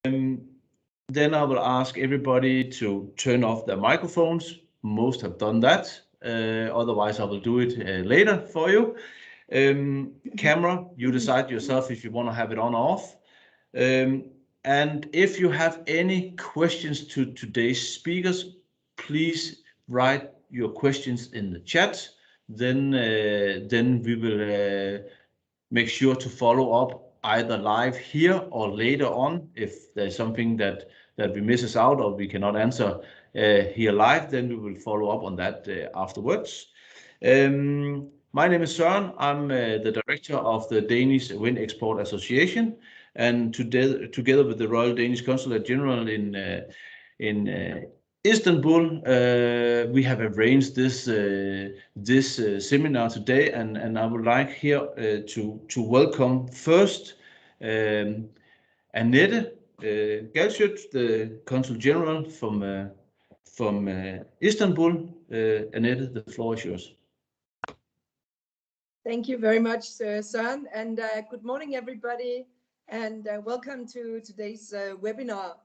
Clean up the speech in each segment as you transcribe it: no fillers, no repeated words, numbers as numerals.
Then I will ask everybody to turn off their microphones. Most have done that. Otherwise, I will do it later for you. Camera, you decide yourself if you want to have it on or off. And if you have any questions to today's speakers, please write your questions in the chat. Then we will make sure to follow up either live here or later on. If there's something that we misses out or we cannot answer here live, then we will follow up on that afterwards. My name is Søren. I'm the director of the Danish Wind Export Association, and together with the Royal Danish Consulate General in Istanbul, we have arranged this seminar today, and I would like here to welcome first Annette Galschøt, the Consul General from Istanbul. Annette, the floor is yours. Thank you very much, Søren, and good morning, everybody, and welcome to today's webinar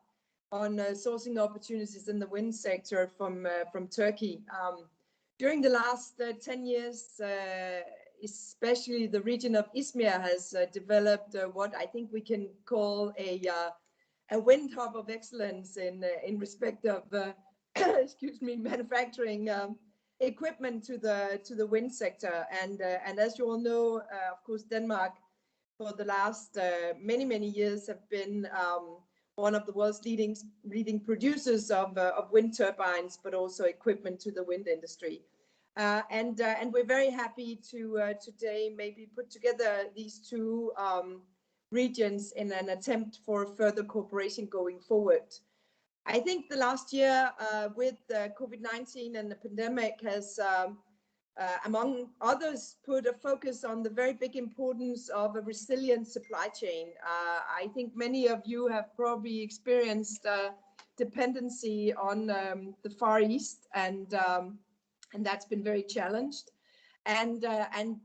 on sourcing opportunities in the wind sector from Turkey. During the last 10 years, especially the region of Izmir has developed what I think we can call a wind hub of excellence in respect of excuse me, manufacturing equipment to the wind sector. And as you all know, of course, Denmark for the last many years have been one of the world's leading producers of wind turbines, but also equipment to the wind industry. And we're very happy to today maybe put together these two regions in an attempt for further cooperation going forward. I think the last year with COVID-19 and the pandemic has, among others, put a focus on the very big importance of a resilient supply chain. I think many of you have probably experienced dependency on the Far East, and that's been very challenged. And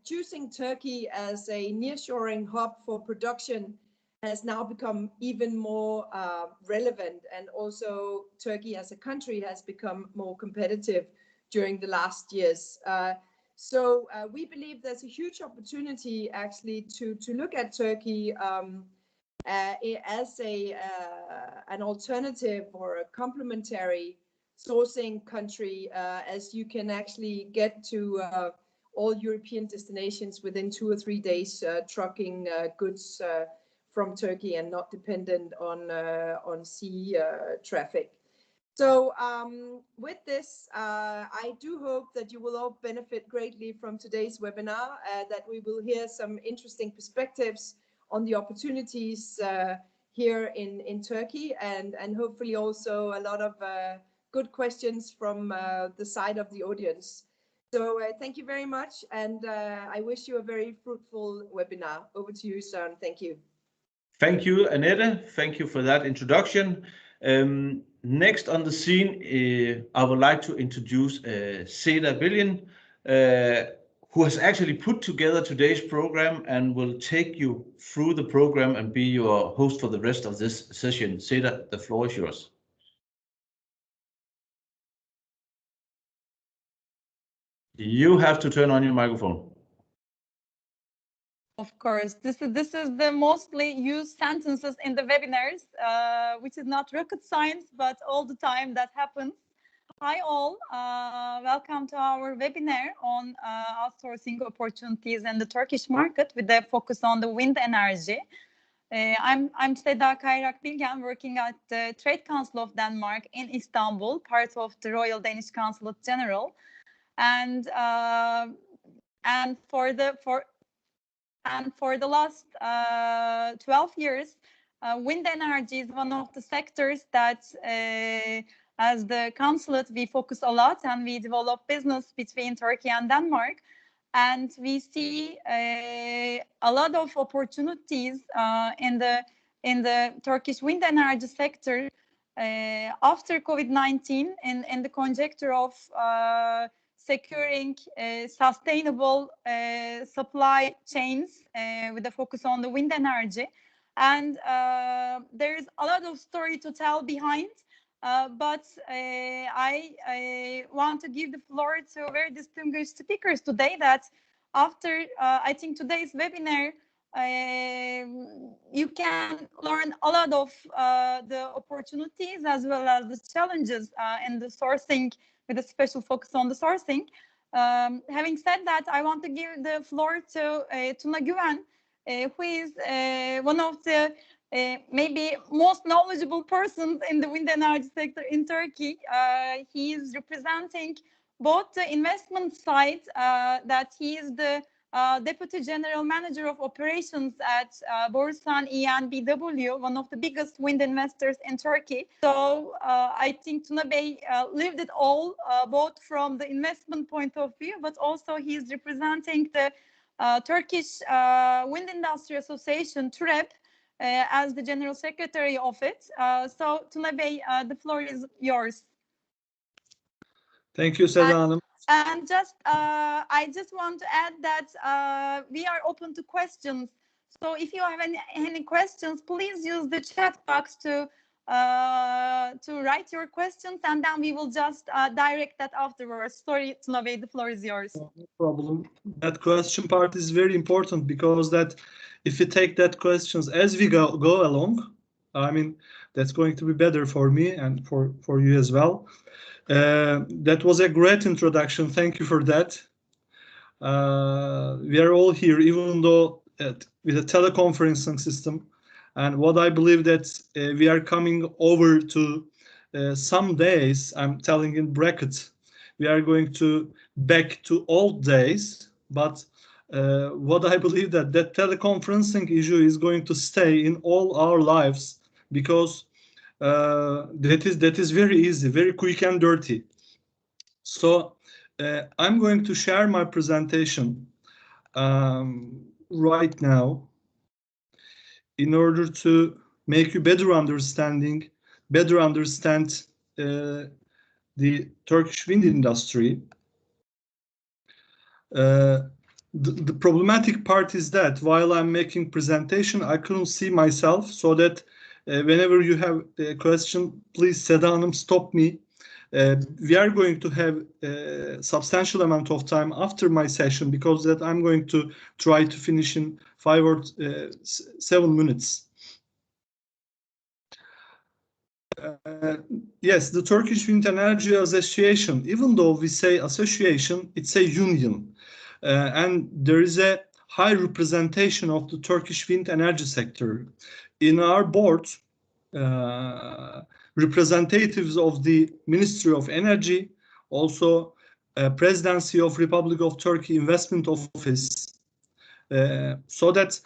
choosing Turkey as a nearshoring hub for production has now become even more relevant, and also Turkey as a country has become more competitive during the last years. So we believe there's a huge opportunity actually to look at Turkey as an alternative or a complementary sourcing country, as you can actually get to all European destinations within 2 or 3 days, trucking goods from Turkey and not dependent on sea traffic. So with this, I do hope that you will all benefit greatly from today's webinar, that we will hear some interesting perspectives on the opportunities here in Turkey, and hopefully also a lot of good questions from the side of the audience. So thank you very much, and I wish you a very fruitful webinar. Over to you, Søren. Thank you. Thank you, Annette. Thank you for that introduction. Next on the scene, I would like to introduce Seda Billion, who has actually put together today's program and will take you through the program and be your host for the rest of this session. Seda, the floor is yours. You have to turn on your microphone. Of course, this is the mostly used sentences in the webinars, which is not rocket science, but all the time that happens. Hi all, welcome to our webinar on outsourcing opportunities in the Turkish market with a focus on the wind energy. I'm Seda Kayrak-Bilgen, working at the Trade Council of Denmark in Istanbul, part of the Royal Danish Consulate General, and for the last 12 years, wind energy is one of the sectors that, as the consulate, we focus a lot and we develop business between Turkey and Denmark. And we see a lot of opportunities in the Turkish wind energy sector after COVID-19 in the conjecture of securing sustainable supply chains with a focus on the wind energy. and there is a lot of story to tell behind. But I want to give the floor to very distinguished speakers today that after, I think, today's webinar, you can learn a lot of the opportunities as well as the challenges in the sourcing, with a special focus on the sourcing. Having said that, I want to give the floor to Tuna Güven, who is one of the maybe most knowledgeable persons in the wind energy sector in Turkey. He is representing both the investment side, that he is the Deputy General Manager of Operations at Borusan ENBW, one of the biggest wind investors in Turkey. So I think Tuna Bey lived it all, both from the investment point of view, but also he's representing the Turkish Wind Industry Association, TWEA, as the General Secretary of it. So Tuna Bey, the floor is yours. Thank you, Seda Hanım. And just, I just want to add that we are open to questions. So if you have any questions, please use the chat box to write your questions, and then we will just direct that afterwards. Sorry, Tuna Bey, the floor is yours. No problem. That question part is very important, because that if we take that questions as we go along, I mean, that's going to be better for me and for you as well. That was a great introduction. Thank you for that. We are all here, even though with a teleconferencing system. And what I believe that we are coming over to some days, I'm telling in brackets, we are going to back to old days. But what I believe that teleconferencing issue is going to stay in all our lives, because that is very easy, very quick and dirty. So I'm going to share my presentation right now in order to make you better understand the Turkish wind industry. The problematic part is that while I'm making presentation, I couldn't see myself, so that whenever you have a question, please, Seda Hanım, stop me. We are going to have a substantial amount of time after my session, because that I'm going to try to finish in 5 or 7 minutes. Yes, the Turkish Wind Energy Association, even though we say association, it's a union. And there is a high representation of the Turkish wind energy sector. In our board, representatives of the Ministry of Energy, also Presidency of Republic of Turkey Investment Office, so that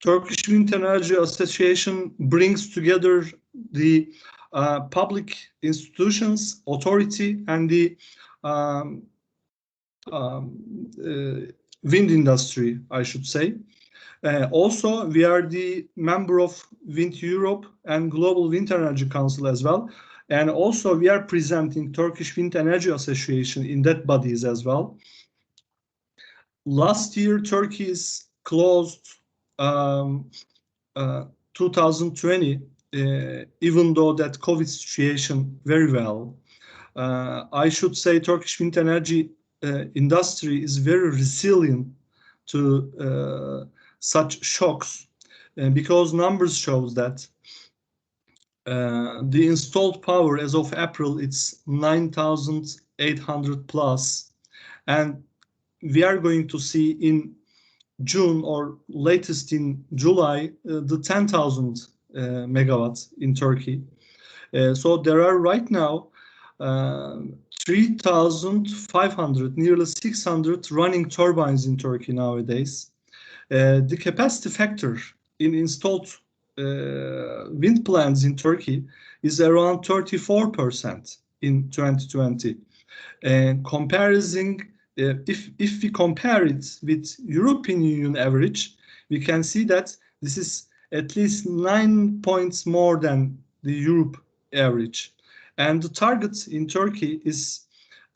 Turkish Wind Energy Association brings together the public institutions, authority, and the wind industry, I should say. Also, we are the member of Wind Europe and Global Wind Energy Council as well. And also we are presenting Turkish Wind Energy Association in that bodies as well. Last year, Turkey is closed 2020, even though that COVID situation very well. I should say Turkish wind energy industry is very resilient to such shocks, because numbers shows that the installed power as of April, it's 9,800 plus, and we are going to see in June or latest in July the 10,000 megawatts in Turkey. So there are right now 3,500, nearly 600 running turbines in Turkey nowadays. The capacity factor in installed wind plants in Turkey is around 34% in 2020. And if we compare it with European Union average, we can see that this is at least 9 points more than the Europe average. And the target in Turkey is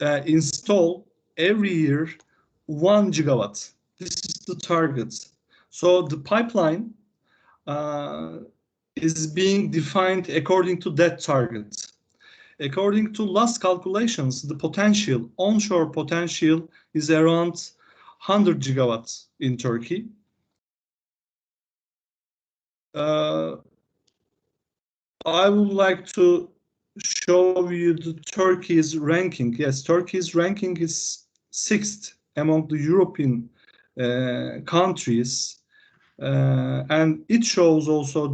install every year 1 gigawatt. This is the target. So the pipeline is being defined according to that target. According to last calculations, the potential, onshore potential, is around 100 gigawatts in Turkey. I would like to show you the Turkey's ranking. Yes, Turkey's ranking is 6th among the European countries, and it shows also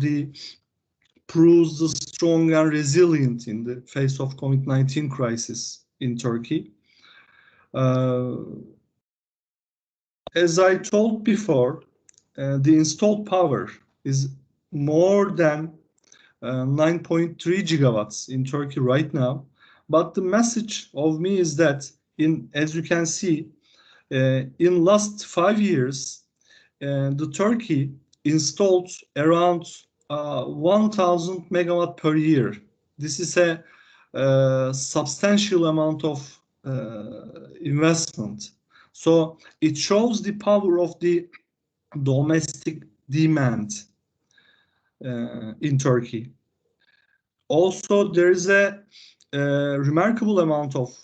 proves the strong and resilient in the face of COVID-19 crisis in Turkey. As I told before, the installed power is more than 9.3 gigawatts in Turkey right now. But the message of me is that, as you can see, in last 5 years, the Turkey installed around 1,000 megawatt per year. This is a substantial amount of investment. So it shows the power of the domestic demand in Turkey. Also, there is a remarkable amount of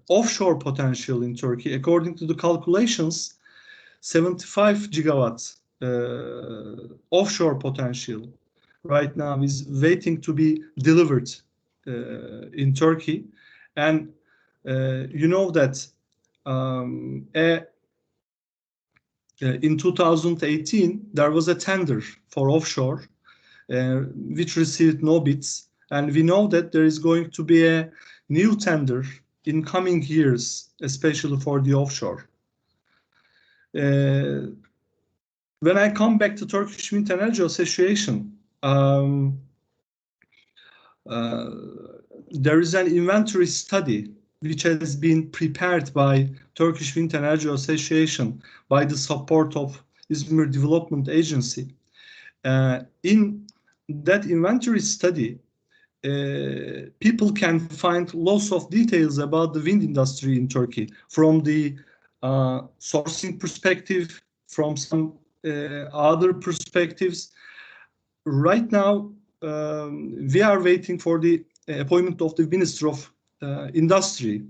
offshore potential in Turkey. According to the calculations, 75 gigawatts offshore potential right now is waiting to be delivered in Turkey. And you know that in 2018, there was a tender for offshore, which received no bids. And we know that there is going to be a new tender in coming years, especially for the offshore. When I come back to Turkish Wind Energy Association, there is an inventory study which has been prepared by Turkish Wind Energy Association by the support of İzmir Development Agency. In that inventory study, people can find lots of details about the wind industry in Turkey, from the sourcing perspective, from some other perspectives. Right now, we are waiting for the appointment of the Minister of Industry.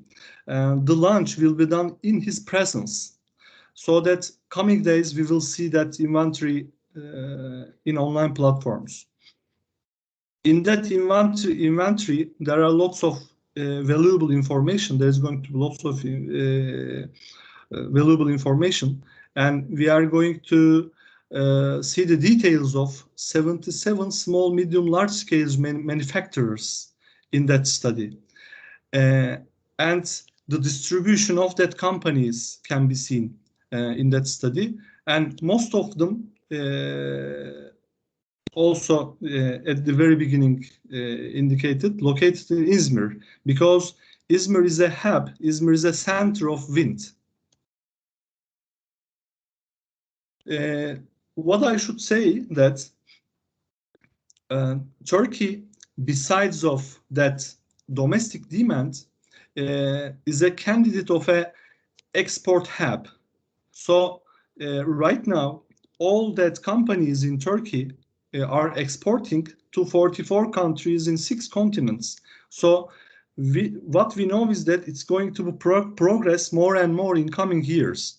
The launch will be done in his presence, so that coming days we will see that inventory in online platforms. In that inventory, there are lots of valuable information. There's going to be lots of valuable information, and we are going to see the details of 77 small, medium, large scale manufacturers in that study. And the distribution of that companies can be seen in that study. And most of them also at the very beginning indicated located in İzmir, because İzmir is a hub, İzmir is a center of wind. What I should say that Turkey, besides of that domestic demand, is a candidate of a export hub. So right now, all that companies in Turkey are exporting to 44 countries in 6 continents. So what we know is that it's going to progress more and more in coming years.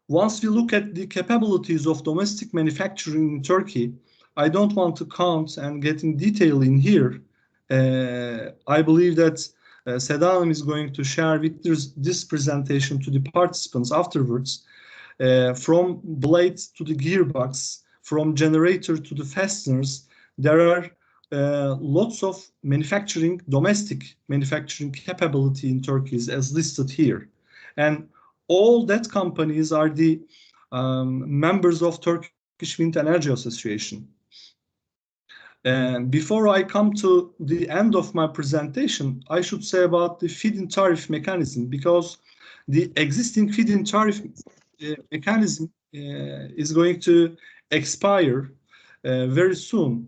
Once we look at the capabilities of domestic manufacturing in Turkey, I don't want to count and get in detail in here. I believe that Seda Hanım is going to share with this presentation to the participants afterwards. From blades to the gearbox, from generator to the fasteners, there are lots of domestic manufacturing capability in Turkey as listed here. And all that companies are the members of Turkish Wind Energy Association. And before I come to the end of my presentation, I should say about the feed-in tariff mechanism, because the existing feed-in tariff mechanism is going to expire very soon,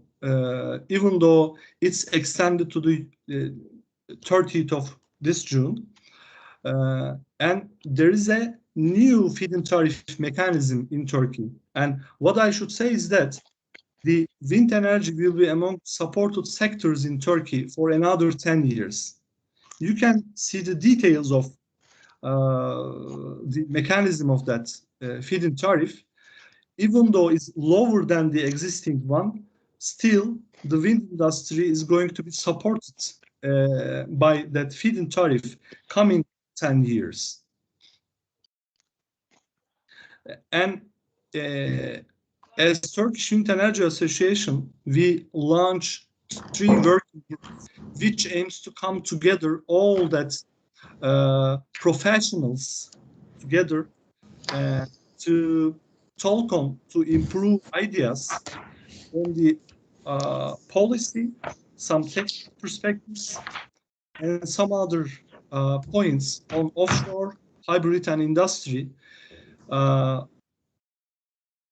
even though it's extended to the 30th of this June. And there is a new feed-in tariff mechanism in Turkey. And what I should say is that the wind energy will be among supported sectors in Turkey for another 10 years. You can see the details of the mechanism of that feed-in tariff. Even though it's lower than the existing one, still the wind industry is going to be supported by that feed-in tariff coming 10 years. And as Turkish Wind Energy Association, we launched 3 working groups which aims to come together all that professionals together to talk on, to improve ideas on the policy, some technical perspectives, and some other points on offshore, hybrid, and industry.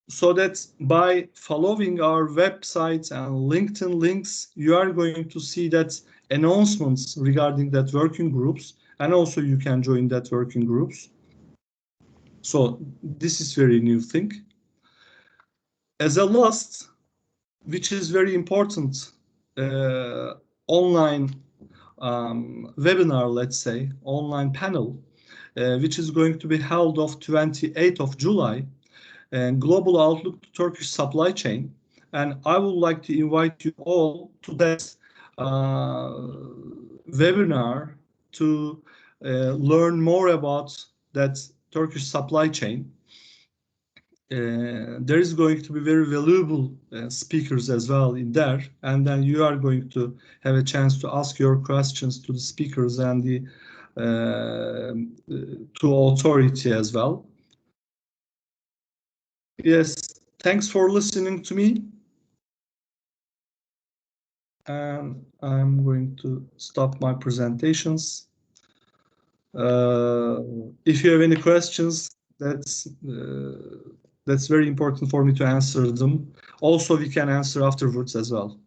So that by following our websites and LinkedIn links, you are going to see that announcements regarding that working groups, and also you can join that working groups. So this is very new thing. As a last, which is very important, online webinar, let's say, online panel, which is going to be held on 28th of July, and Global Outlook to Turkish Supply Chain. And I would like to invite you all to that webinar to learn more about that Turkish supply chain. There is going to be very valuable speakers as well in there, and then you are going to have a chance to ask your questions to the speakers and the to authority as well. Yes, thanks for listening to me. And I'm going to stop my presentations. If you have any questions, that's very important for me to answer them. Also, we can answer afterwards as well.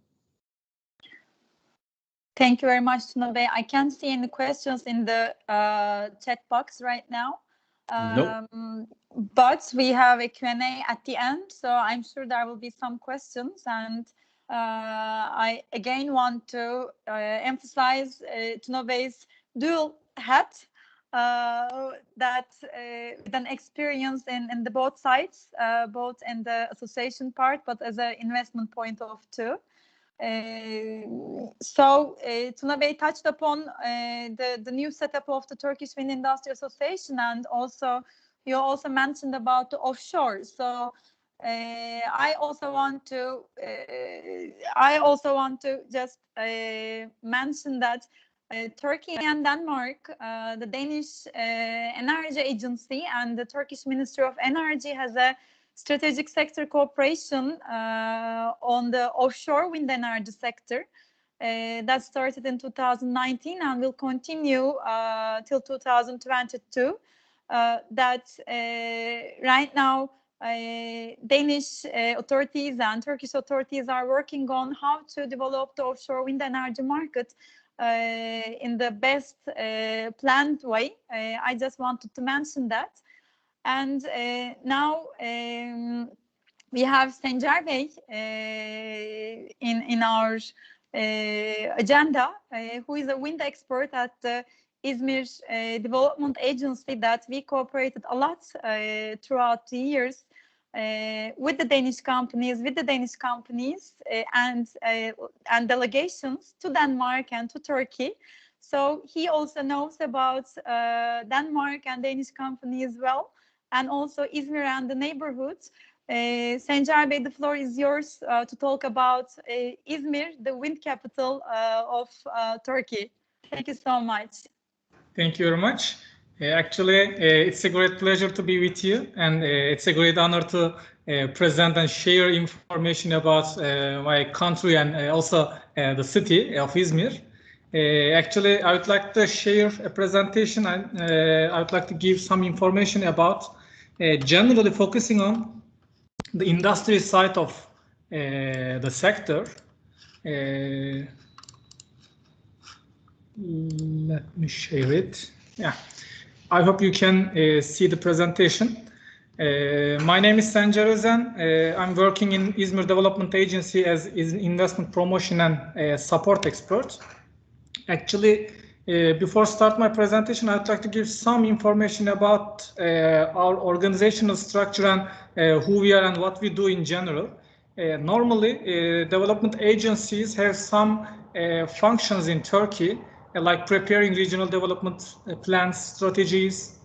Thank you very much, Tuna Bey. I can't see any questions in the chat box right now. Nope. But we have a Q&A at the end, so I'm sure there will be some questions. And I again want to emphasize Tuna Bey's dual hat, that with an experience in the both sides, both in the association part, but as an investment point of too. So Tuna Bey touched upon the new setup of the Turkish Wind Industry Association, and also you also mentioned about the offshore. So I also want to just mention that Turkey and Denmark, the Danish Energy Agency and the Turkish Ministry of Energy has a strategic sector cooperation on the offshore wind energy sector that started in 2019 and will continue till 2022. That right now Danish authorities and Turkish authorities are working on how to develop the offshore wind energy market in the best planned way. I just wanted to mention that. And now we have Sencer Bey in our agenda, who is a wind expert at the Izmir Development Agency that we cooperated a lot throughout the years with the Danish companies, and delegations to Denmark and to Turkey. So he also knows about Denmark and Danish companies well, and also Izmir and the neighborhoods. Sencer Bey, the floor is yours to talk about Izmir, the wind capital of Turkey. Thank you so much. Thank you very much. Actually, it's a great pleasure to be with you, and it's a great honor to present and share information about my country and also the city of Izmir. Actually, I would like to share a presentation, and I would like to give some information about generally focusing on the industry side of the sector. Let me share it. Yeah. I hope you can see the presentation. My name is Sencer Özen. I'm working in Izmir Development Agency as investment promotion and support expert. Actually, before start my presentation, I'd like to give some information about our organizational structure and who we are and what we do in general. Normally, development agencies have some functions in Turkey, like preparing regional development plans, strategies,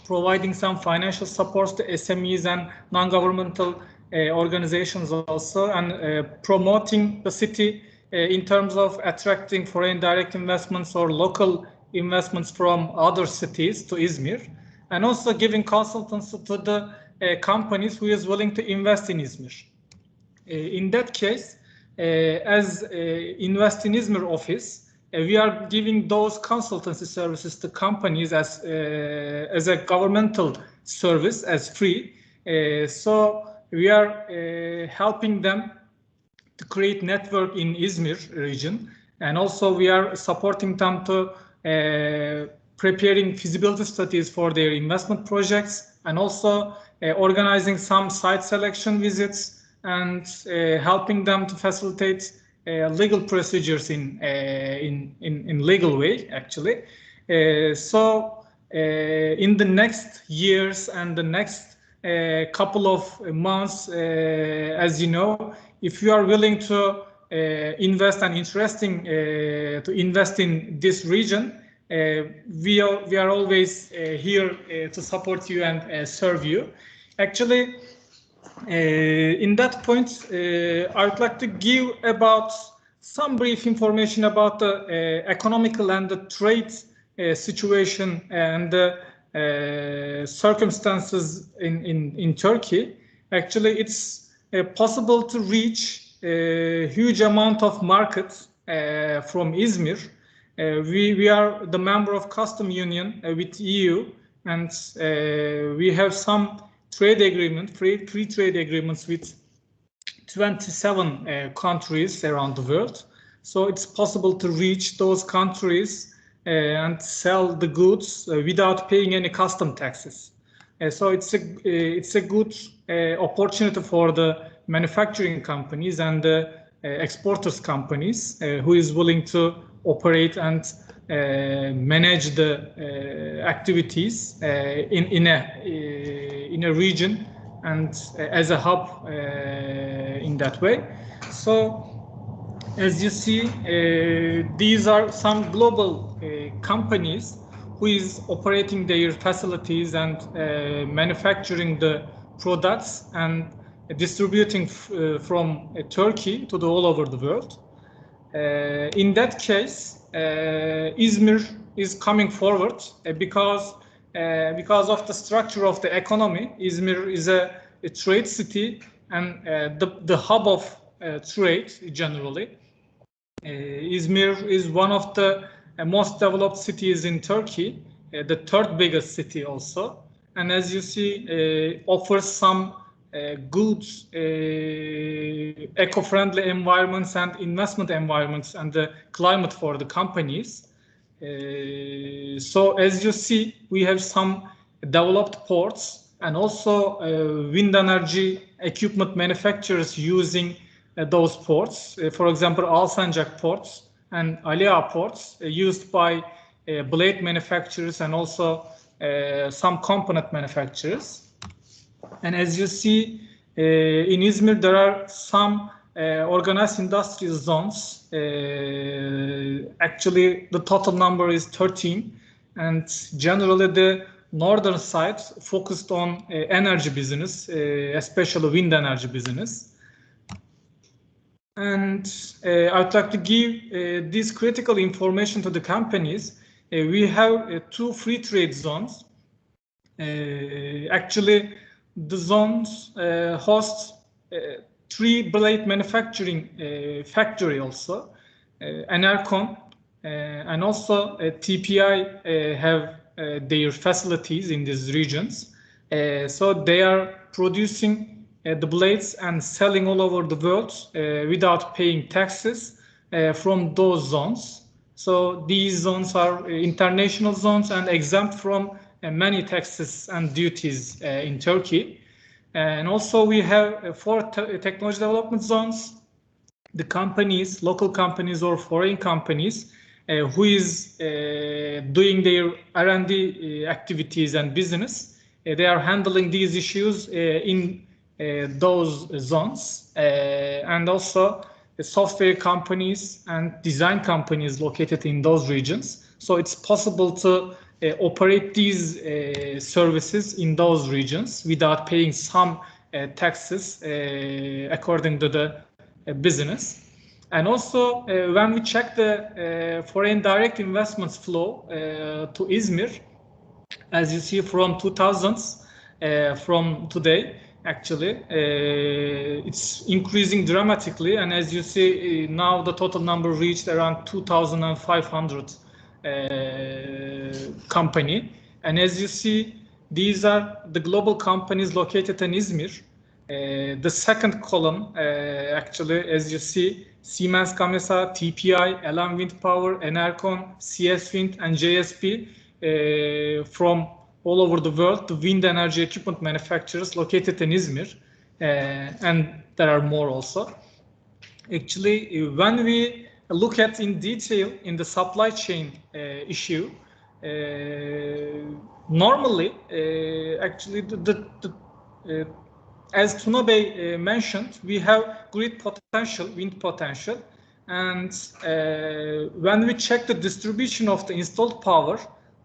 providing some financial support to SMEs and non-governmental organizations also, and promoting the city in terms of attracting foreign direct investments or local investments from other cities to Izmir, and also giving consultancy to the companies who is willing to invest in Izmir. In that case, as Invest in Izmir office, we are giving those consultancy services to companies as a governmental service, as free. So we are helping them to create network in Izmir region, and also we are supporting them to preparing feasibility studies for their investment projects, and also organizing some site selection visits, and helping them to facilitate legal procedures in legal way, actually. So in the next years and the next couple of months, as you know, if you are willing to invest and interesting to invest in this region, we are always here to support you and serve you. Actually, in that point, I would like to give about some brief information about the economical and the trade situation and the circumstances in Turkey. Actually, it's possible to reach a huge amount of markets from Izmir. We are the member of Custom Union with EU, and we have some trade agreement, free trade agreements with 27 countries around the world. So it's possible to reach those countries and sell the goods without paying any custom taxes. So it's a good opportunity for the manufacturing companies and the exporters companies who is willing to operate and manage the activities in a region and as a hub in that way. So as you see, these are some global companies who is operating their facilities and manufacturing the products and distributing from Turkey to all over the world. In that case, Izmir is coming forward because of the structure of the economy. Izmir is a trade city and the hub of trade generally. Izmir is one of the most developed cities in Turkey, the third biggest city also. And as you see, offers some good eco-friendly environments and investment environments and the climate for the companies. So as you see, we have some developed ports and also wind energy equipment manufacturers using those ports. For example, Alsancak ports and Aliağa ports used by blade manufacturers and also some component manufacturers. And as you see, in Izmir, there are some organized industrial zones. Actually, the total number is 13. And generally, the northern side focused on energy business, especially wind energy business. And I'd like to give this critical information to the companies. We have 2 free trade zones. Actually, the zones host 3 blade manufacturing factory also, Enercon, and also TPI have their facilities in these regions. So they are producing the blades and selling all over the world without paying taxes from those zones. So these zones are international zones and exempt from many taxes and duties in Turkey. And also we have 4 technology development zones. The companies, local companies or foreign companies, who is doing their R&D activities and business, they are handling these issues in those zones. And also the software companies and design companies located in those regions. So it's possible to operate these services in those regions without paying some taxes according to the business. And also when we check the foreign direct investments flow to Izmir, as you see from 2000s, from today, actually, it's increasing dramatically. And as you see, now the total number reached around 2,500 company. And as you see, these are the global companies located in Izmir. The second column, actually, as you see, Siemens Gamesa, TPI, Elan Wind Power, Enercon, CS Wind, and JSP from all over the world, the wind energy equipment manufacturers located in Izmir, and there are more also. Actually, when we look at in detail in the supply chain issue, normally, actually, as Tuna Bey mentioned, we have grid potential, wind potential, and when we check the distribution of the installed power,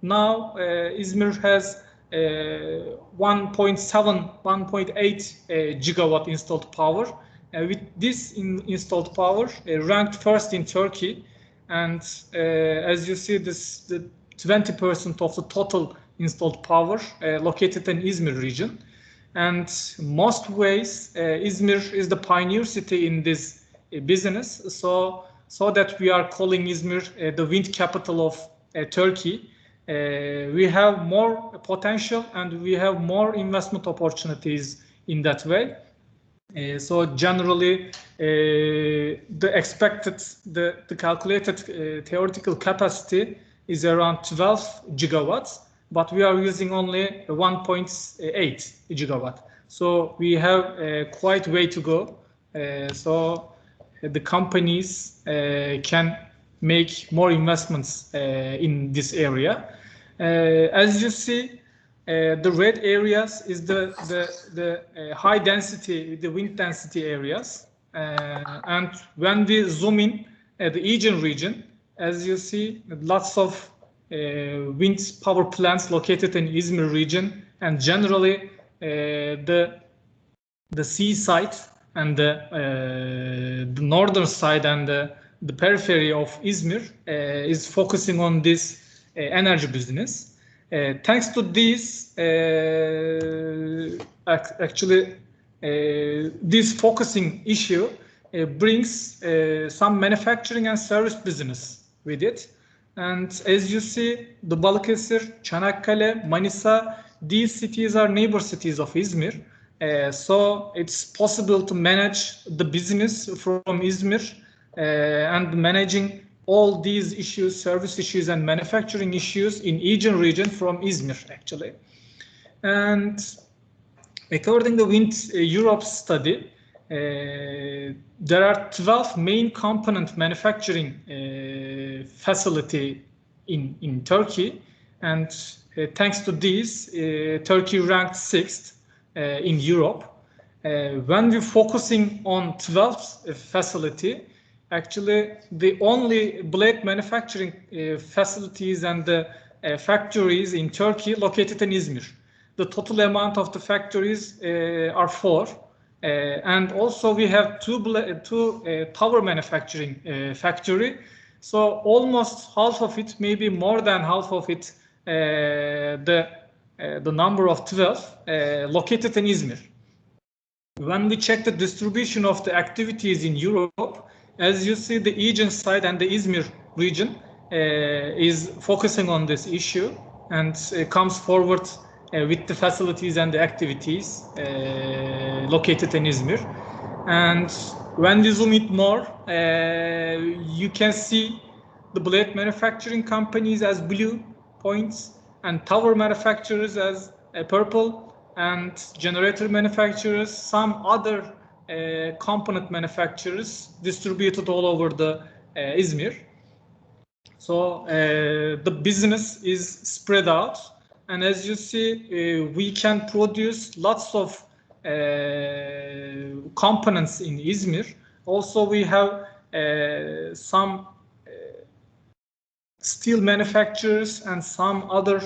now Izmir has 1.8 gigawatt installed power. With this installed power, ranked first in Turkey, and as you see, this the 20% of the total installed power located in Izmir region. And most ways, Izmir is the pioneer city in this business. So that we are calling Izmir the wind capital of Turkey. We have more potential and we have more investment opportunities in that way. So generally, the expected, the calculated theoretical capacity is around 12 gigawatts. But we are using only 1.8 gigawatt. So we have quite a way to go. So the companies can make more investments in this area. As you see, the red areas is the high density, the wind density areas. And when we zoom in at the Aegean region, as you see, lots of wind power plants located in Izmir region, and generally the seaside and the northern side and the periphery of Izmir is focusing on this energy business. Thanks to this, actually, this focusing issue brings some manufacturing and service business with it. And as you see, the Balıkesir, Çanakkale, Manisa, these cities are neighbor cities of Izmir. So it's possible to manage the business from Izmir and managing all these issues, service issues and manufacturing issues in Aegean region from Izmir, actually. And according to Wind Europe study, there are 12 main component manufacturing facility in Turkey, and thanks to this, Turkey ranked 6th in Europe. When we're focusing on 12th facility, actually the only blade manufacturing facilities and the factories in Turkey located in Izmir. The total amount of the factories are 4. And also we have two tower manufacturing factory. So almost half of it, maybe more than half of it, the number of 12 located in Izmir. When we check the distribution of the activities in Europe, as you see, the Aegean side and the Izmir region is focusing on this issue and comes forward with the facilities and the activities located in Izmir. And when we zoom in more, you can see the blade manufacturing companies as blue points and tower manufacturers as purple, and generator manufacturers, some other component manufacturers distributed all over the Izmir. So the business is spread out, and as you see, we can produce lots of components in Izmir. Also, we have some steel manufacturers and some other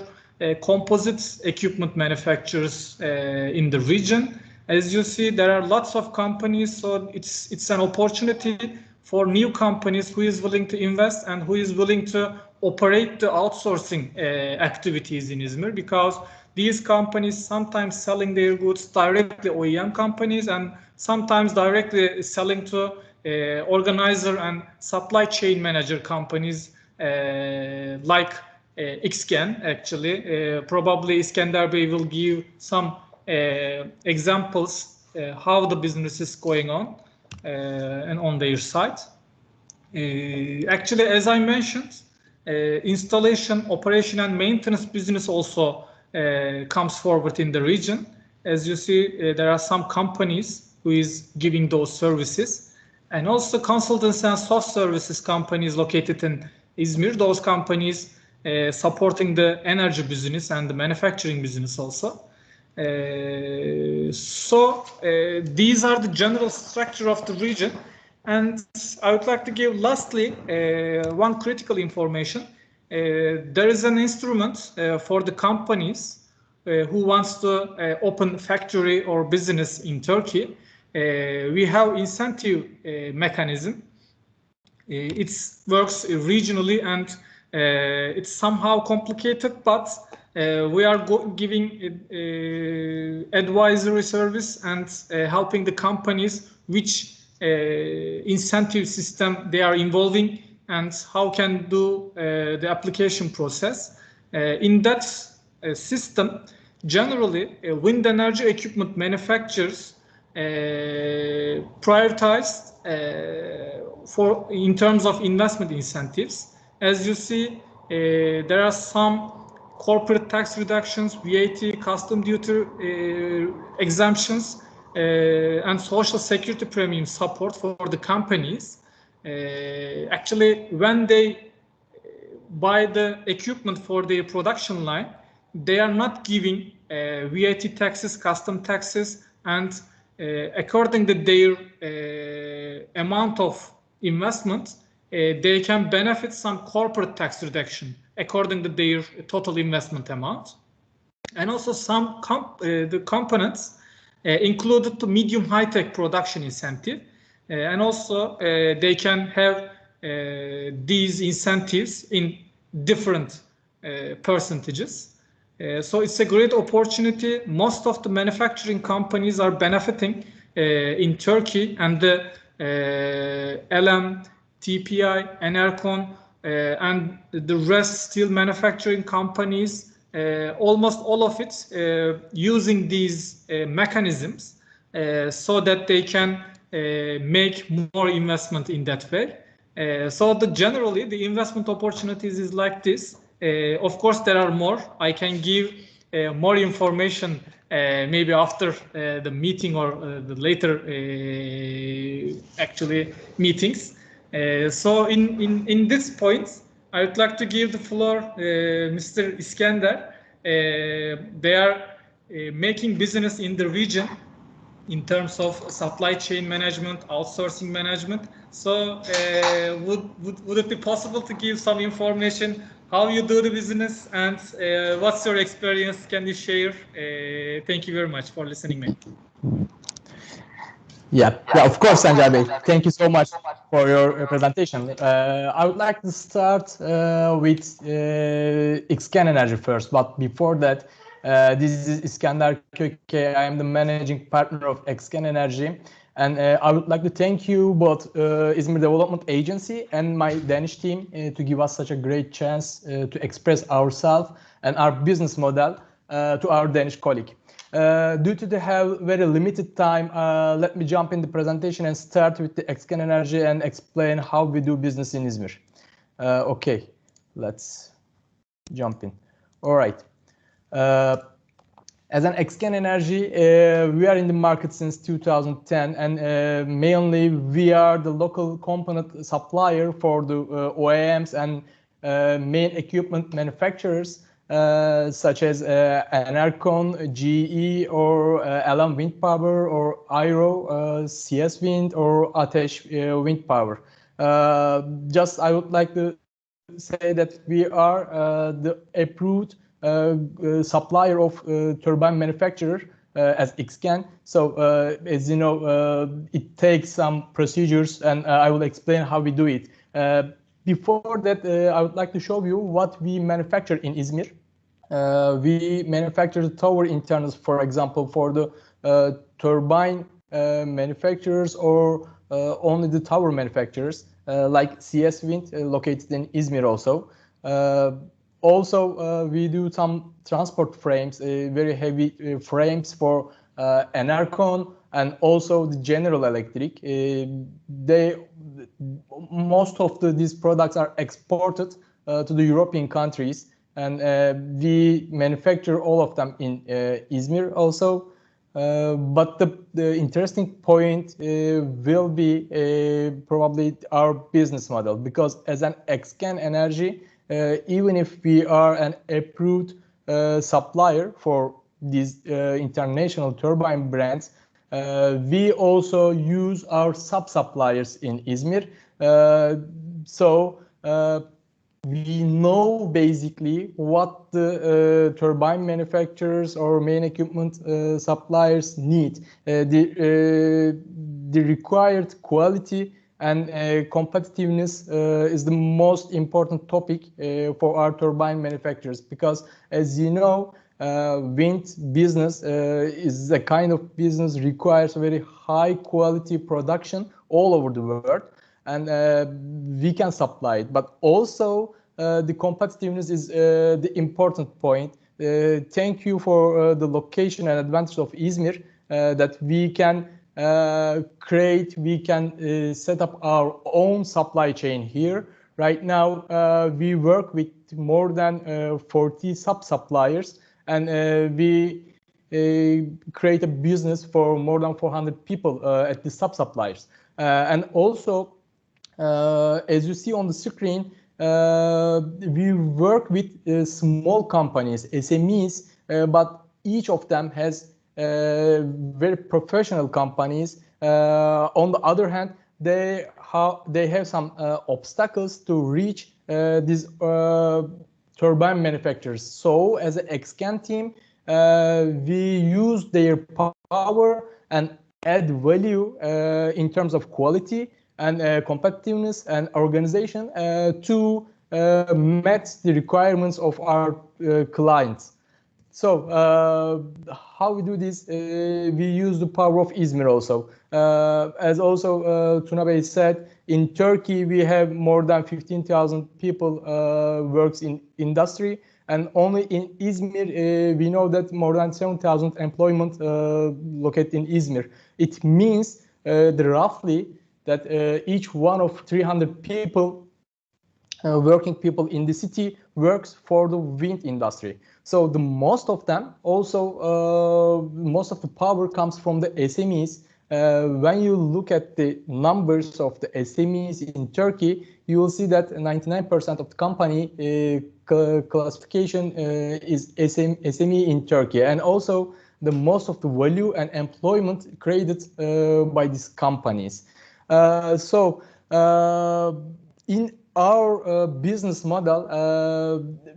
composite equipment manufacturers in the region. As you see, there are lots of companies, so it's an opportunity for new companies who is willing to invest and who is willing to operate the outsourcing activities in Izmir, because these companies sometimes selling their goods directly to OEM companies and sometimes directly selling to organizer and supply chain manager companies like Xgen. Actually, probably Iskender Bey will give some examples how the business is going on and on their side. Actually, as I mentioned, installation, operation, and maintenance business also comes forward in the region. As you see, there are some companies who is giving those services, and also consultants and soft services companies located in Izmir. Those companies supporting the energy business and the manufacturing business also. So these are the general structure of the region, and I would like to give lastly one critical information. There is an instrument for the companies who wants to open factory or business in Turkey. We have incentive mechanism. It works regionally, and it's somehow complicated, but we are giving advisory service and helping the companies which incentive system they are involving and how can do the application process. In that system, generally wind energy equipment manufacturers prioritized in terms of investment incentives. As you see, there are some corporate tax reductions, VAT, custom duty exemptions, and social security premium support for the companies. Actually, when they buy the equipment for their production line, they are not giving VAT taxes, custom taxes, and according to their amount of investment, they can benefit some corporate tax reduction according to their total investment amount. And also some the components included the medium high-tech production incentive, and also they can have these incentives in different percentages. So it's a great opportunity. Most of the manufacturing companies are benefiting in Turkey, and the LM, TPI, Enercon, and the rest steel manufacturing companies, almost all of it using these mechanisms so that they can make more investment in that way. So generally the investment opportunities is like this. Of course, there are more. I can give more information maybe after the meeting or the later actually meetings. So in this point, I would like to give the floor Mr. Iskender. They are making business in the region in terms of supply chain management, outsourcing management. So would it be possible to give some information how you do the business and what's your experience? Can you share? Thank you very much for listening, mate. Yeah, of course, Sanjay Bey. Thank you so much for your presentation. I would like to start with Xgen Energy first, but before that, this is Iskender Köke. I am the managing partner of Xgen Energy, and I would like to thank you both Izmir Development Agency and my Danish team to give us such a great chance to express ourselves and our business model to our Danish colleague. Due to the have very limited time, let me jump in the presentation and start with the Xgen Energy and explain how we do business in Izmir. Okay, let's jump in. All right. As an Xcan Energy, we are in the market since 2010, and mainly we are the local component supplier for the OEMs and main equipment manufacturers such as Enercon, GE, or LM Wind Power, or IRO, CS Wind, or Ateş Wind Power. Just I would like to say that we are the approved supplier of turbine manufacturer as Xcan. So as you know, it takes some procedures, and I will explain how we do it. Before that, I would like to show you what we manufacture in Izmir. We manufacture the tower internals, for example, for the turbine manufacturers, or only the tower manufacturers, like CS Wind, located in Izmir also. Also, we do some transport frames, very heavy frames for Enercon, and also the General Electric. Most of these products are exported to the European countries, and we manufacture all of them in Izmir also. But the interesting point will be probably our business model, because as an Xcan Energy, even if we are an approved supplier for these international turbine brands, we also use our sub-suppliers in Izmir. So we know basically what the turbine manufacturers or main equipment suppliers need. The required quality and competitiveness is the most important topic for our turbine manufacturers, because as you know, wind business is a kind of business requires very high quality production all over the world, and we can supply it. But also the competitiveness is the important point. Thank you for the location and advantage of Izmir, that we can we can set up our own supply chain here. Right now, we work with more than 40 sub-suppliers, and we create a business for more than 400 people at the sub-suppliers. And also, as you see on the screen, we work with small companies, SMEs, but each of them has very professional companies. On the other hand, they have some obstacles to reach these turbine manufacturers. So as an Xcan team, we use their power and add value in terms of quality and competitiveness and organization to meet the requirements of our clients. So how we do this? We use the power of Izmir also. As also Tuna Bey said, in Turkey we have more than 15,000 people works in industry, and only in Izmir we know that more than 7,000 employment located in Izmir. It means roughly that each one of 300 people, working people in the city, works for the wind industry. So the most of them also, most of the power comes from the SMEs. When you look at the numbers of the SMEs in Turkey, you will see that 99% of the company classification is SME in Turkey, and also the most of the value and employment created by these companies. So in our business model,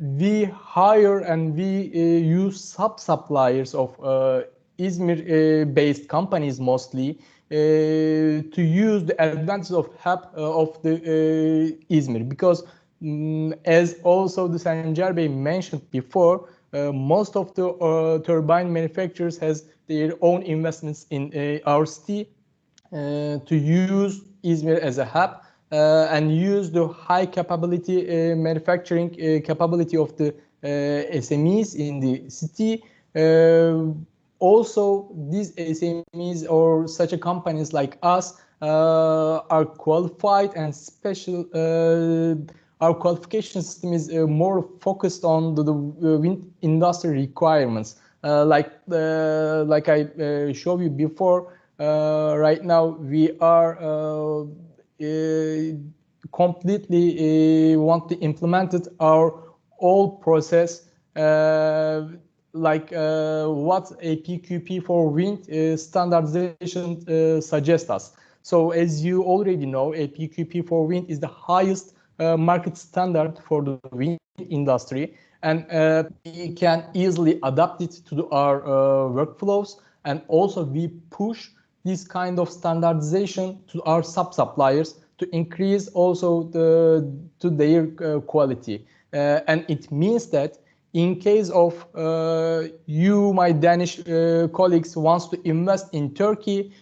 we hire and we use sub-suppliers of Izmir-based companies mostly to use the advantage of hub of the Izmir, because as also the Sancar Bey mentioned before, most of the turbine manufacturers has their own investments in our city to use Izmir as a hub. And use the high capability manufacturing capability of the SMEs in the city. Also, these SMEs or such a companies like us are qualified and special, our qualification system is more focused on the wind industry requirements. Like I showed you before, right now we are completely want to implement our old process, like what APQP for wind standardization suggests us. So as you already know, APQP for wind is the highest market standard for the wind industry, and we can easily adapt it to our workflows, and also we push this kind of standardization to our sub-suppliers to increase also to their quality. And it means that in case of you, my Danish colleagues, wants to invest in Turkey,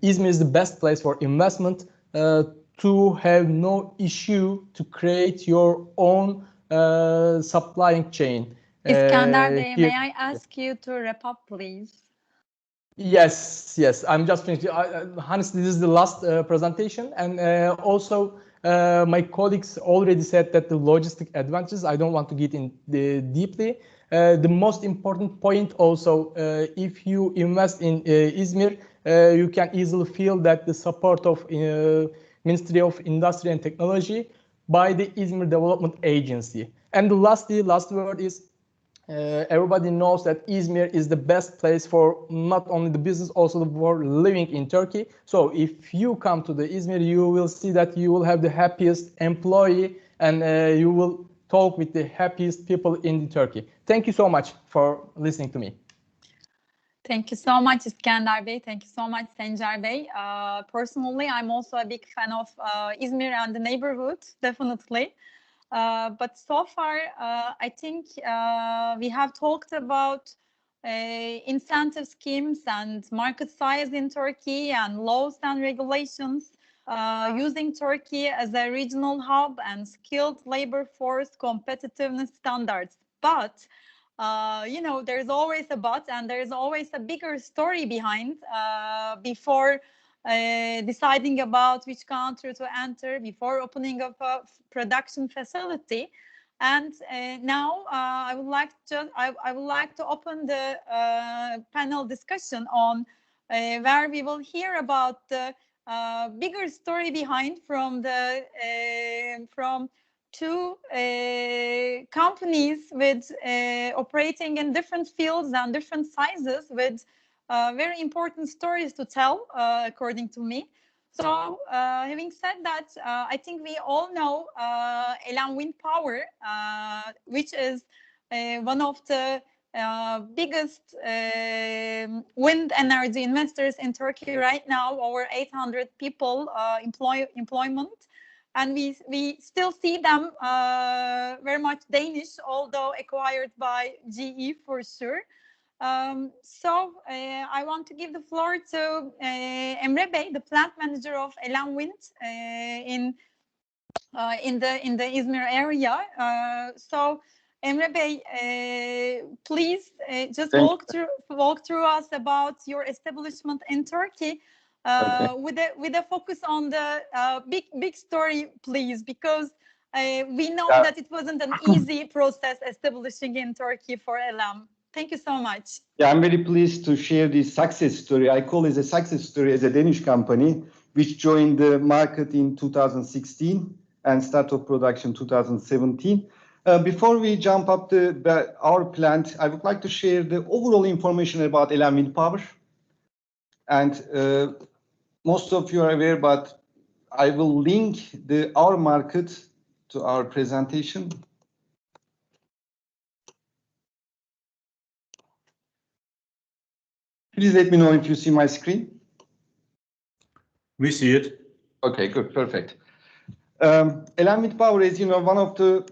Izmir is the best place for investment to have no issue to create your own supplying chain. Iskender Bey, may I ask you to wrap up, please? Yes, I'm just finishing. Honestly, this is the last presentation, and also my colleagues already said that the logistic advantages, I don't want to get in deeply. The most important point also, if you invest in Izmir, you can easily feel that the support of Ministry of Industry and Technology by the Izmir Development Agency. And lastly, last word is, everybody knows that Izmir is the best place for not only the business, also for living in Turkey. So if you come to the Izmir, you will see that you will have the happiest employee, and you will talk with the happiest people in Turkey. Thank you so much for listening to me. Thank you so much, Iskender Bey. Thank you so much, Sencer Bey. Personally, I'm also a big fan of Izmir and the neighborhood, definitely. But so far, I think we have talked about incentive schemes and market size in Turkey and laws and regulations, using Turkey as a regional hub and skilled labor force competitiveness standards. But, you know, there's always a but, and there's always a bigger story behind before deciding about which country to enter, before opening up a production facility. And now I would like to open the panel discussion on where we will hear about the bigger story behind from two companies with operating in different fields and different sizes, with very important stories to tell, according to me. So having said that, I think we all know Elan Wind Power, which is one of the biggest wind energy investors in Turkey right now, over 800 people employment. And we still see them very much Danish, although acquired by GE for sure. So I want to give the floor to Emre Bey, the plant manager of Elan Wind in the Izmir area. So Emre Bey, please just walk through us about your establishment in Turkey. Okay. with a focus on the big story, please, because we know that it wasn't an easy process establishing in Turkey for Elan. Thank you so much. Yeah, I'm very pleased to share this success story. I call it a success story as a Danish company, which joined the market in 2016 and start of production 2017. Before we jump up our plant, I would like to share the overall information about Elan Wind Power. And most of you are aware, but I will link our market to our presentation. Please let me know if you see my screen. We see it. Okay, good, perfect. Elan Wind Power is, one of the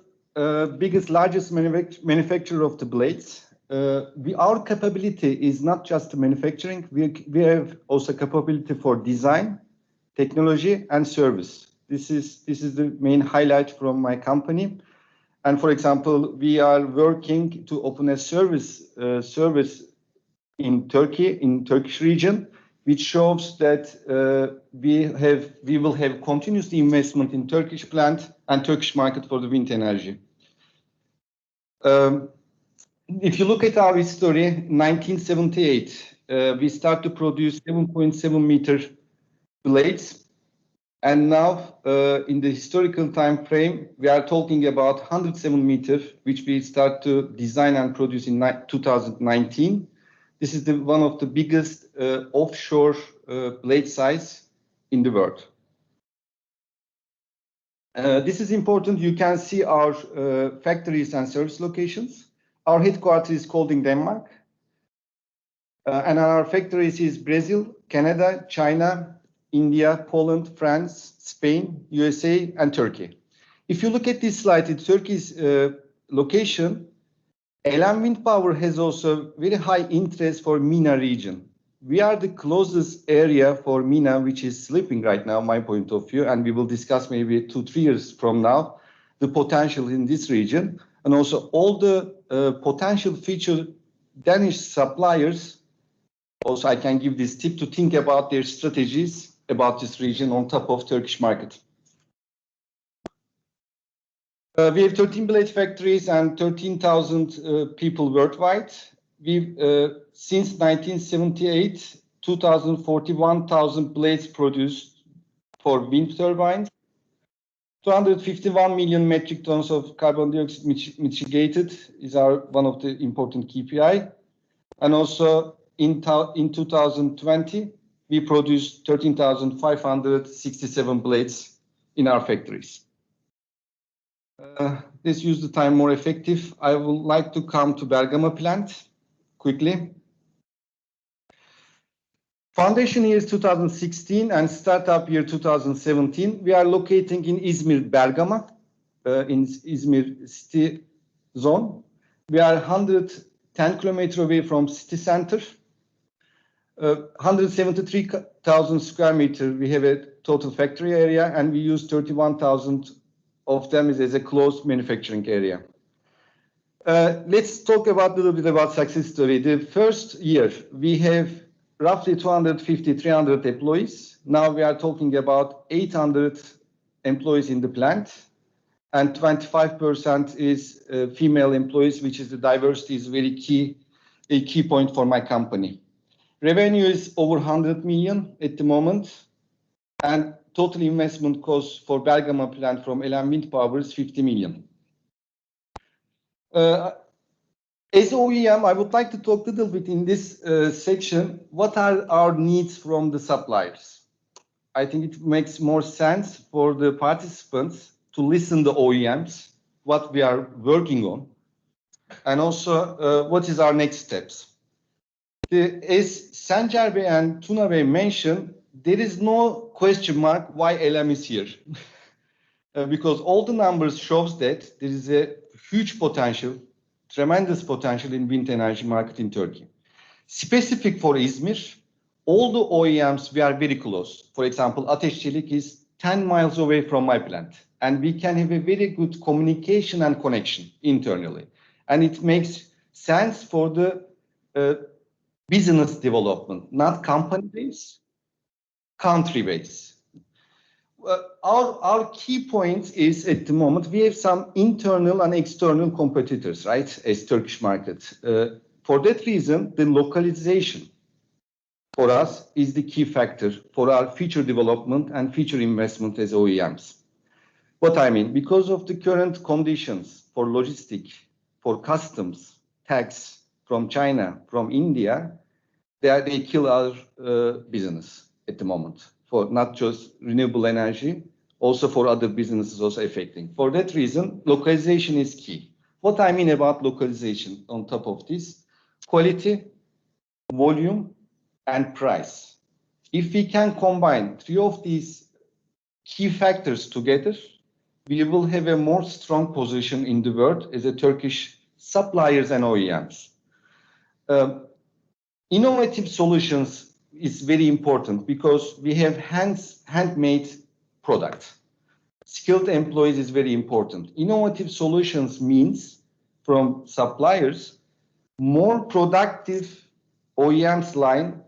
biggest, largest manufacturer of the blades. Our capability is not just manufacturing. We have also capability for design, technology, and service. This is the main highlight from my company. And for example, we are working to open a service in Turkey, in Turkish region. which shows that we will have continuous investment in Turkish plant and Turkish market for the wind energy. If you look at our history, 1978, we start to produce 7.7 meter blades. And now, in the historical time frame, we are talking about 107 meter, which we start to design and produce in 2019. This is one of the biggest offshore blade size in the world. This is important. You can see our factories and service locations. Our headquarters is called in Denmark. And our factories is Brazil, Canada, China, India, Poland, France, Spain, USA, and Turkey. If you look at this slide, it's Turkey's location. LM Wind Power has also very high interest for MENA region. We are the closest area for MENA, which is sleeping right now, my point of view, and we will discuss maybe 2-3 years from now the potential in this region, and also all the potential future Danish suppliers. Also, I can give this tip to think about their strategies about this region on top of Turkish market. We have 13 blade factories and 13,000 people worldwide. We've since 1978, 2,041,000 blades produced for wind turbines. 251 million metric tons of carbon dioxide mitigated is one of the important KPI. And also in 2020, we produced 13,567 blades in our factories. Let's use the time more effective. I would like to come to Bergamo plant quickly. Foundation year is 2016 and startup year 2017. We are locating in Izmir, Bergamo, in Izmir city zone. We are 110 kilometers away from city center. 173,000 square meters. We have a total factory area, and we use 31,000 of them as a closed manufacturing area. Let's talk a little bit about success story. The first year, we have roughly 250-300 employees. Now we are talking about 800 employees in the plant, and 25% is female employees, which is the diversity is a key point for my company. Revenue is over 100 million at the moment, and total investment cost for Bergamo plant from LM Wind Power is 50 million. As OEM, I would like to talk a little bit in this section, what are our needs from the suppliers? I think it makes more sense for the participants to listen to OEMs, what we are working on, and also what is our next steps. As Sancar Bey and Tuna Bey mentioned, there is no question mark why LM is here. Because all the numbers shows that there is a huge potential, tremendous potential in wind energy market in Turkey. Specific for Izmir, all the OEMs, we are very close. For example, Ateş Çelik is 10 miles away from my plant, and we can have a very good communication and connection internally. And it makes sense for the business development, not company base, country base. Our key point is at the moment, we have some internal and external competitors, right, as Turkish market. For that reason, the localization for us is the key factor for our future development and future investment as OEMs. What I mean, because of the current conditions for logistic, for customs, tax from China, from India, they kill our business at the moment, for not just renewable energy, also for other businesses also affecting. For that reason, localization is key. What I mean about localization on top of this, quality, volume, and price. If we can combine 3 of these key factors together, we will have a more strong position in the world as a Turkish suppliers and OEMs. Innovative solutions is very important because we have handmade product. Skilled employees is very important. Innovative solutions means from suppliers, more productive OEMs line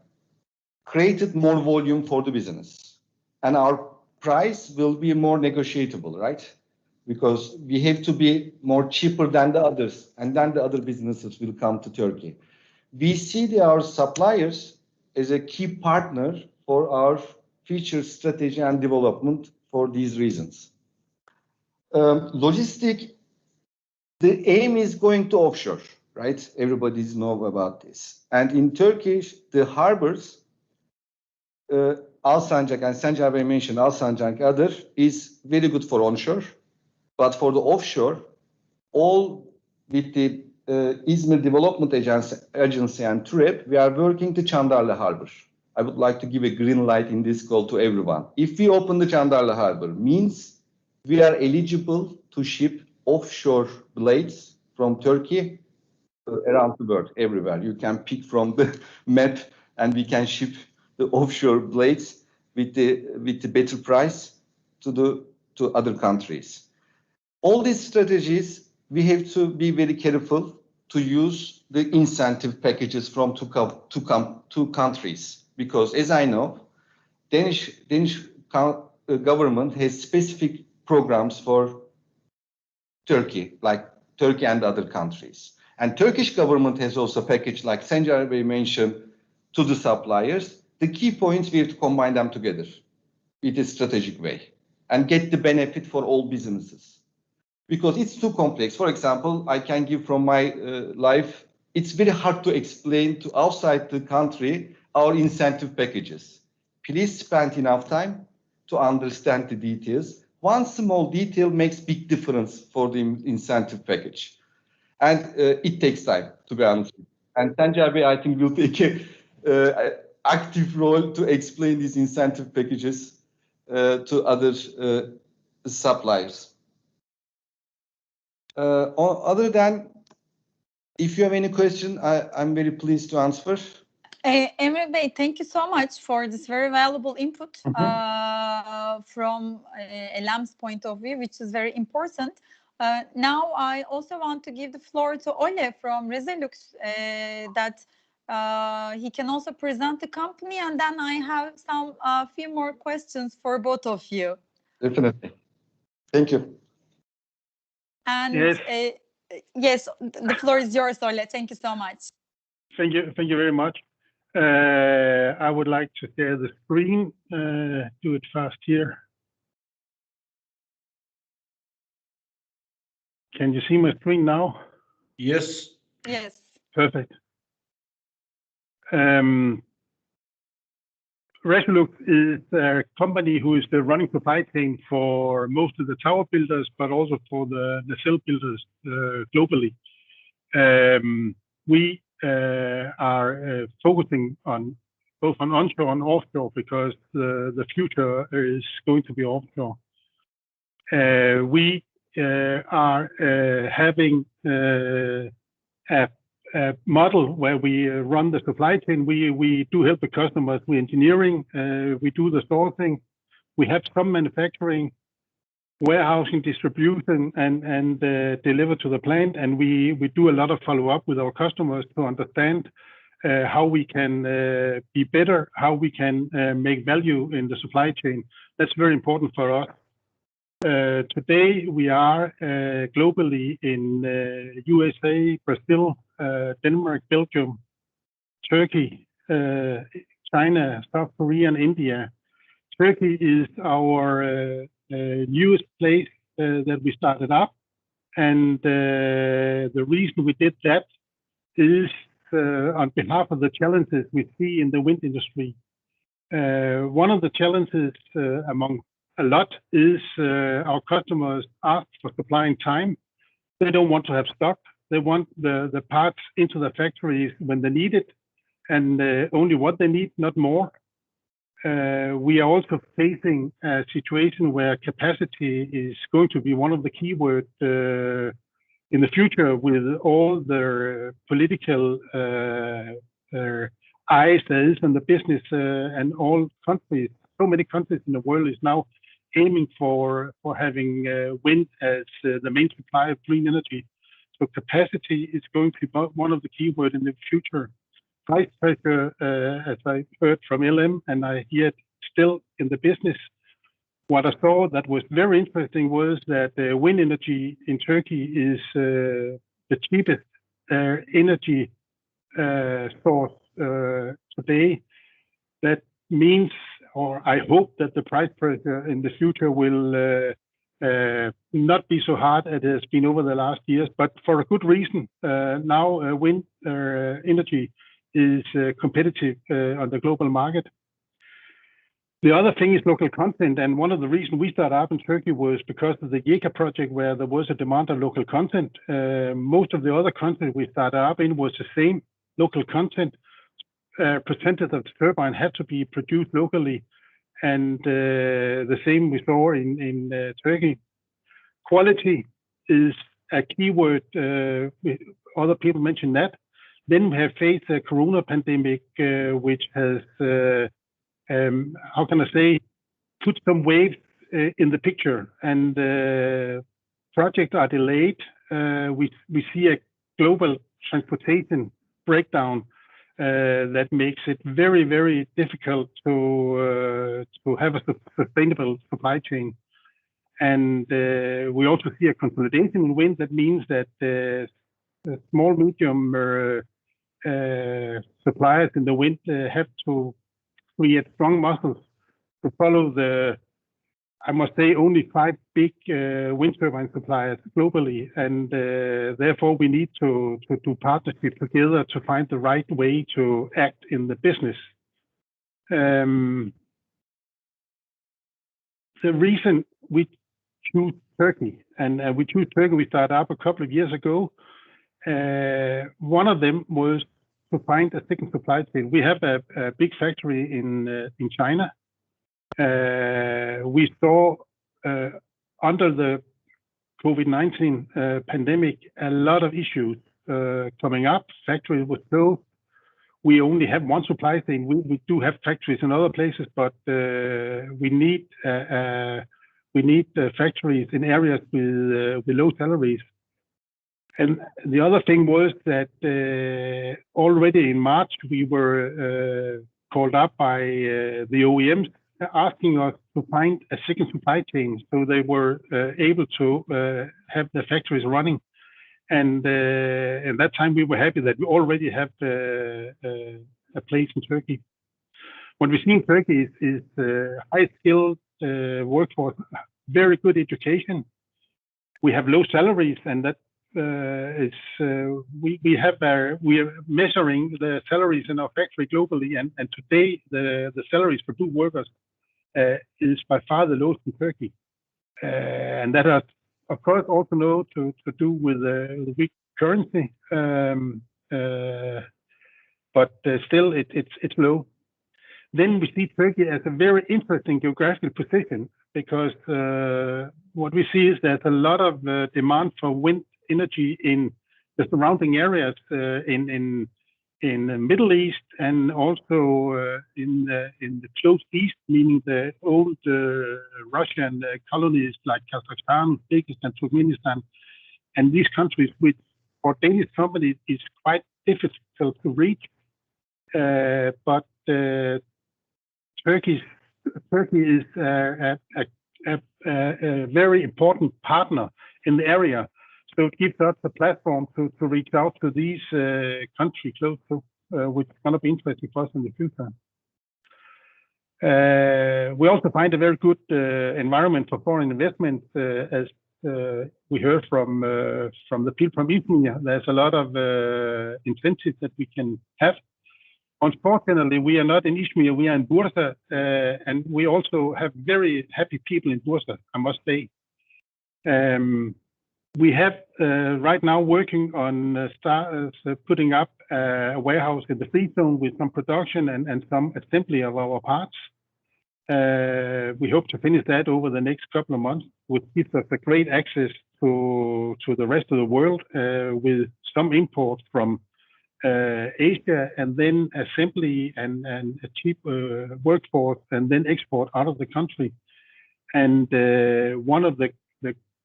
created more volume for the business. And our price will be more negotiable, right? Because we have to be more cheaper than the others, and then the other businesses will come to Turkey. We see our suppliers as a key partner for our future strategy and development for these reasons. Logistic, the aim is going to offshore, right? Everybody knows about this. And in Turkish, the harbors, Alsancak and Sencer Bey mentioned Alsancak other is very good for onshore, but for the offshore, all with the İzmir Development Agency and TWEA, we are working the Chandarlı Harbor. I would like to give a green light in this call to everyone. If we open the Chandarlı Harbor, means we are eligible to ship offshore blades from Turkey around the world, everywhere. You can pick from the map, and we can ship the offshore blades with the better price to other countries. All these strategies, we have to be very careful to use the incentive packages from two countries, because as I know, Danish government has specific programs for Turkey, like Turkey and other countries. And Turkish government has also packaged, like Sencer Bey mentioned, to the suppliers. The key points, we have to combine them together in a strategic way and get the benefit for all businesses. Because it's too complex. For example, I can give from my life, it's very hard to explain to outside the country our incentive packages. Please spend enough time to understand the details. One small detail makes big difference for the incentive package. And it takes time, to be honest. And Sencer Bey, I think, will take an active role to explain these incentive packages to other suppliers. Other than, if you have any question, I'm very pleased to answer. Emre Bey, thank you so much for this very valuable input from LM's point of view, which is very important. Now, I also want to give the floor to Ole from Resolux, that he can also present the company, and then I have a few more questions for both of you. Definitely. Thank you. And yes, yes, the floor is yours, Ole. Thank you so much. thank you very much. I would like to share the screen. Do it fast here. Can you see my screen now? Yes. Yes. Perfect. Resolux is a company who is the running supply chain for most of the tower builders, but also for the cell builders globally. We are focusing on both on onshore and offshore, because the future is going to be offshore. We are having a model where we run the supply chain. We do help the customers with engineering. We do the sourcing. We have some manufacturing, warehousing, distribution, and deliver to the plant. And we do a lot of follow up with our customers to understand how we can be better, how we can make value in the supply chain. That's very important for us. Today we are globally in USA, Brazil, Denmark, Belgium, Turkey, China, South Korea, and India. Turkey is our newest place that we started up, and the reason we did that is on behalf of the challenges we see in the wind industry. One of the challenges among a lot is our customers ask for supplying time. They don't want to have stock. They want the parts into the factories when they need it, and only what they need, not more. We are also facing a situation where capacity is going to be one of the key words in the future, with all the political eyes there is on the business, and all countries, so many countries in the world is now aiming for having wind as the main supply of green energy. So capacity is going to be one of the key words in the future price pressure, as I heard from LM, and I hear it still in the business. What I saw that was very interesting was that wind energy in Turkey is the cheapest energy source today. That means, or I hope that the price pressure in the future will not be so hard as it has been over the last years, but for a good reason. Now wind energy is competitive on the global market. The other thing is local content, and one of the reasons we started up in Turkey was because of the TWEA project, where there was a demand on local content. Most of the other content we started up in was the same local content. Percentage of the turbine had to be produced locally, and the same we saw in Turkey. Quality is a keyword. Other people mentioned that. Then we have faced the Corona pandemic, which has, how can I say, put some waves in the picture, and projects are delayed. We see a global transportation breakdown that makes it very, very difficult to have a sustainable supply chain. And we also see a consolidation in wind. That means that small, medium suppliers in the wind have to create strong muscles to follow the, I must say, only 5 big wind turbine suppliers globally, and therefore we need to do partnerships together to find the right way to act in the business. The reason we choose Turkey, and we choose Turkey, we started up a couple of years ago. One of them was to find a second supply chain. We have a big factory in China. We saw under the COVID-19 pandemic a lot of issues coming up. Factory was closed. We only have one supply chain. We do have factories in other places, but we need factories in areas with low salaries. And the other thing was that already in March we were called up by the OEMs asking us to find a second supply chain, so they were able to have the factories running. And at that time we were happy that we already have a place in Turkey. What we see in Turkey is high skilled workforce, very good education. We have low salaries, and that we are measuring the salaries in our factory globally, and today the salaries for 2 workers is by far the lowest in Turkey, and that has of course also to do with the weak currency, but still it's low. Then we see Turkey as a very interesting geographical position, because what we see is there's a lot of demand for wind energy in the surrounding areas in the Middle East, and also in the close east, meaning the old Russian colonies like Kazakhstan, Uzbekistan, Turkmenistan, and these countries, which for Danish companies is quite difficult to reach. But Turkey is a very important partner in the area. So it gives us a platform to reach out to these countries close to, which is going to be interesting for us in the future. We also find a very good environment for foreign investment, as we heard from the people from Izmir. There's a lot of incentives that we can have. Unfortunately, we are not in Izmir, we are in Bursa, and we also have very happy people in Bursa, I must say. We have right now working on putting up a warehouse in the free zone with some production and some assembly of our parts. We hope to finish that over the next couple of months, which gives us a great access to the rest of the world, with some import from Asia, and then assembly and a cheap workforce, and then export out of the country. And one of the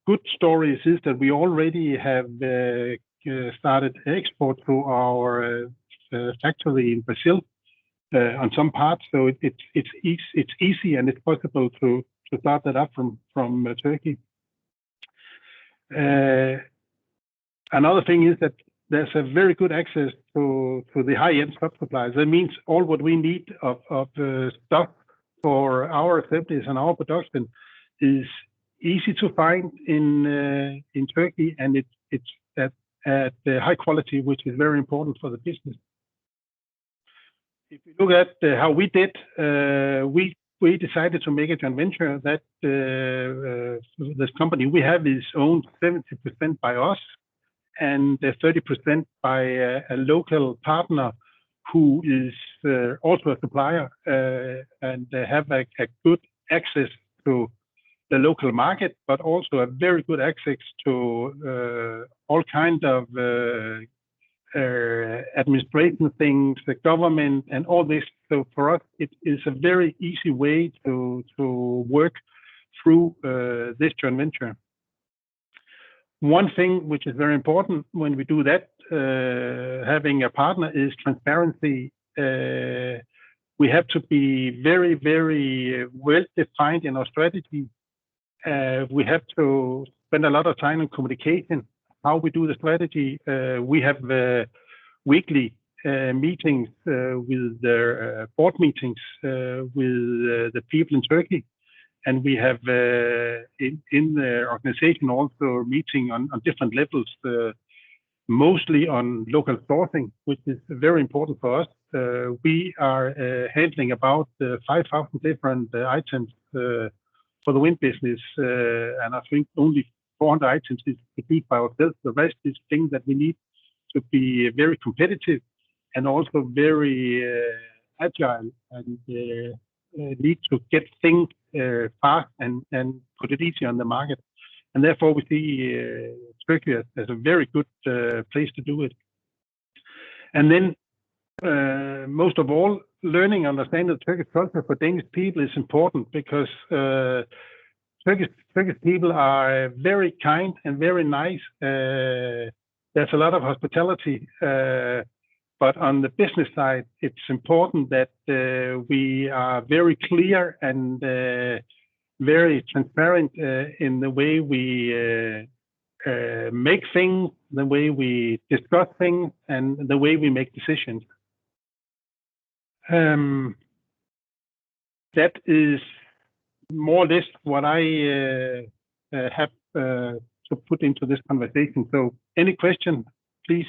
good stories is that we already have started export to our factory in Brazil on some parts. So it's easy and it's possible to start that up from Turkey. Another thing is that there's a very good access to the high-end sub-suppliers. That means all what we need of stuff for our assemblies and our production is easy to find in Turkey, and it's at high quality, which is very important for the business. If you look at how we did, we decided to make a joint venture that this company we have is owned 70% by us and 30% by a local partner who is also a supplier and have a good access to the local market, but also a very good access to all kinds of administration things, the government, and all this. So for us, it is a very easy way to work through this joint venture. One thing which is very important when we do that, having a partner, is transparency. We have to be very, very well defined in our strategy. We have to spend a lot of time on communication, how we do the strategy. We have weekly meetings with their board meetings with the people in Turkey. And we have in the organization also meeting on different levels, mostly on local sourcing, which is very important for us. We are handling about 5,000 different items for the wind business, and I think only 400 items is produced by ourselves. The rest is things that we need to be very competitive and also very agile and need to get things fast and put it easy on the market. And therefore we see Turkey as a very good place to do it. And then most of all, learning and understanding the Turkish culture for Danish people is important, because Turkish people are very kind and very nice. There's a lot of hospitality, but on the business side, it's important that we are very clear and very transparent in the way we make things, the way we discuss things, and the way we make decisions. That is more or less what I have to put into this conversation. So any question, please?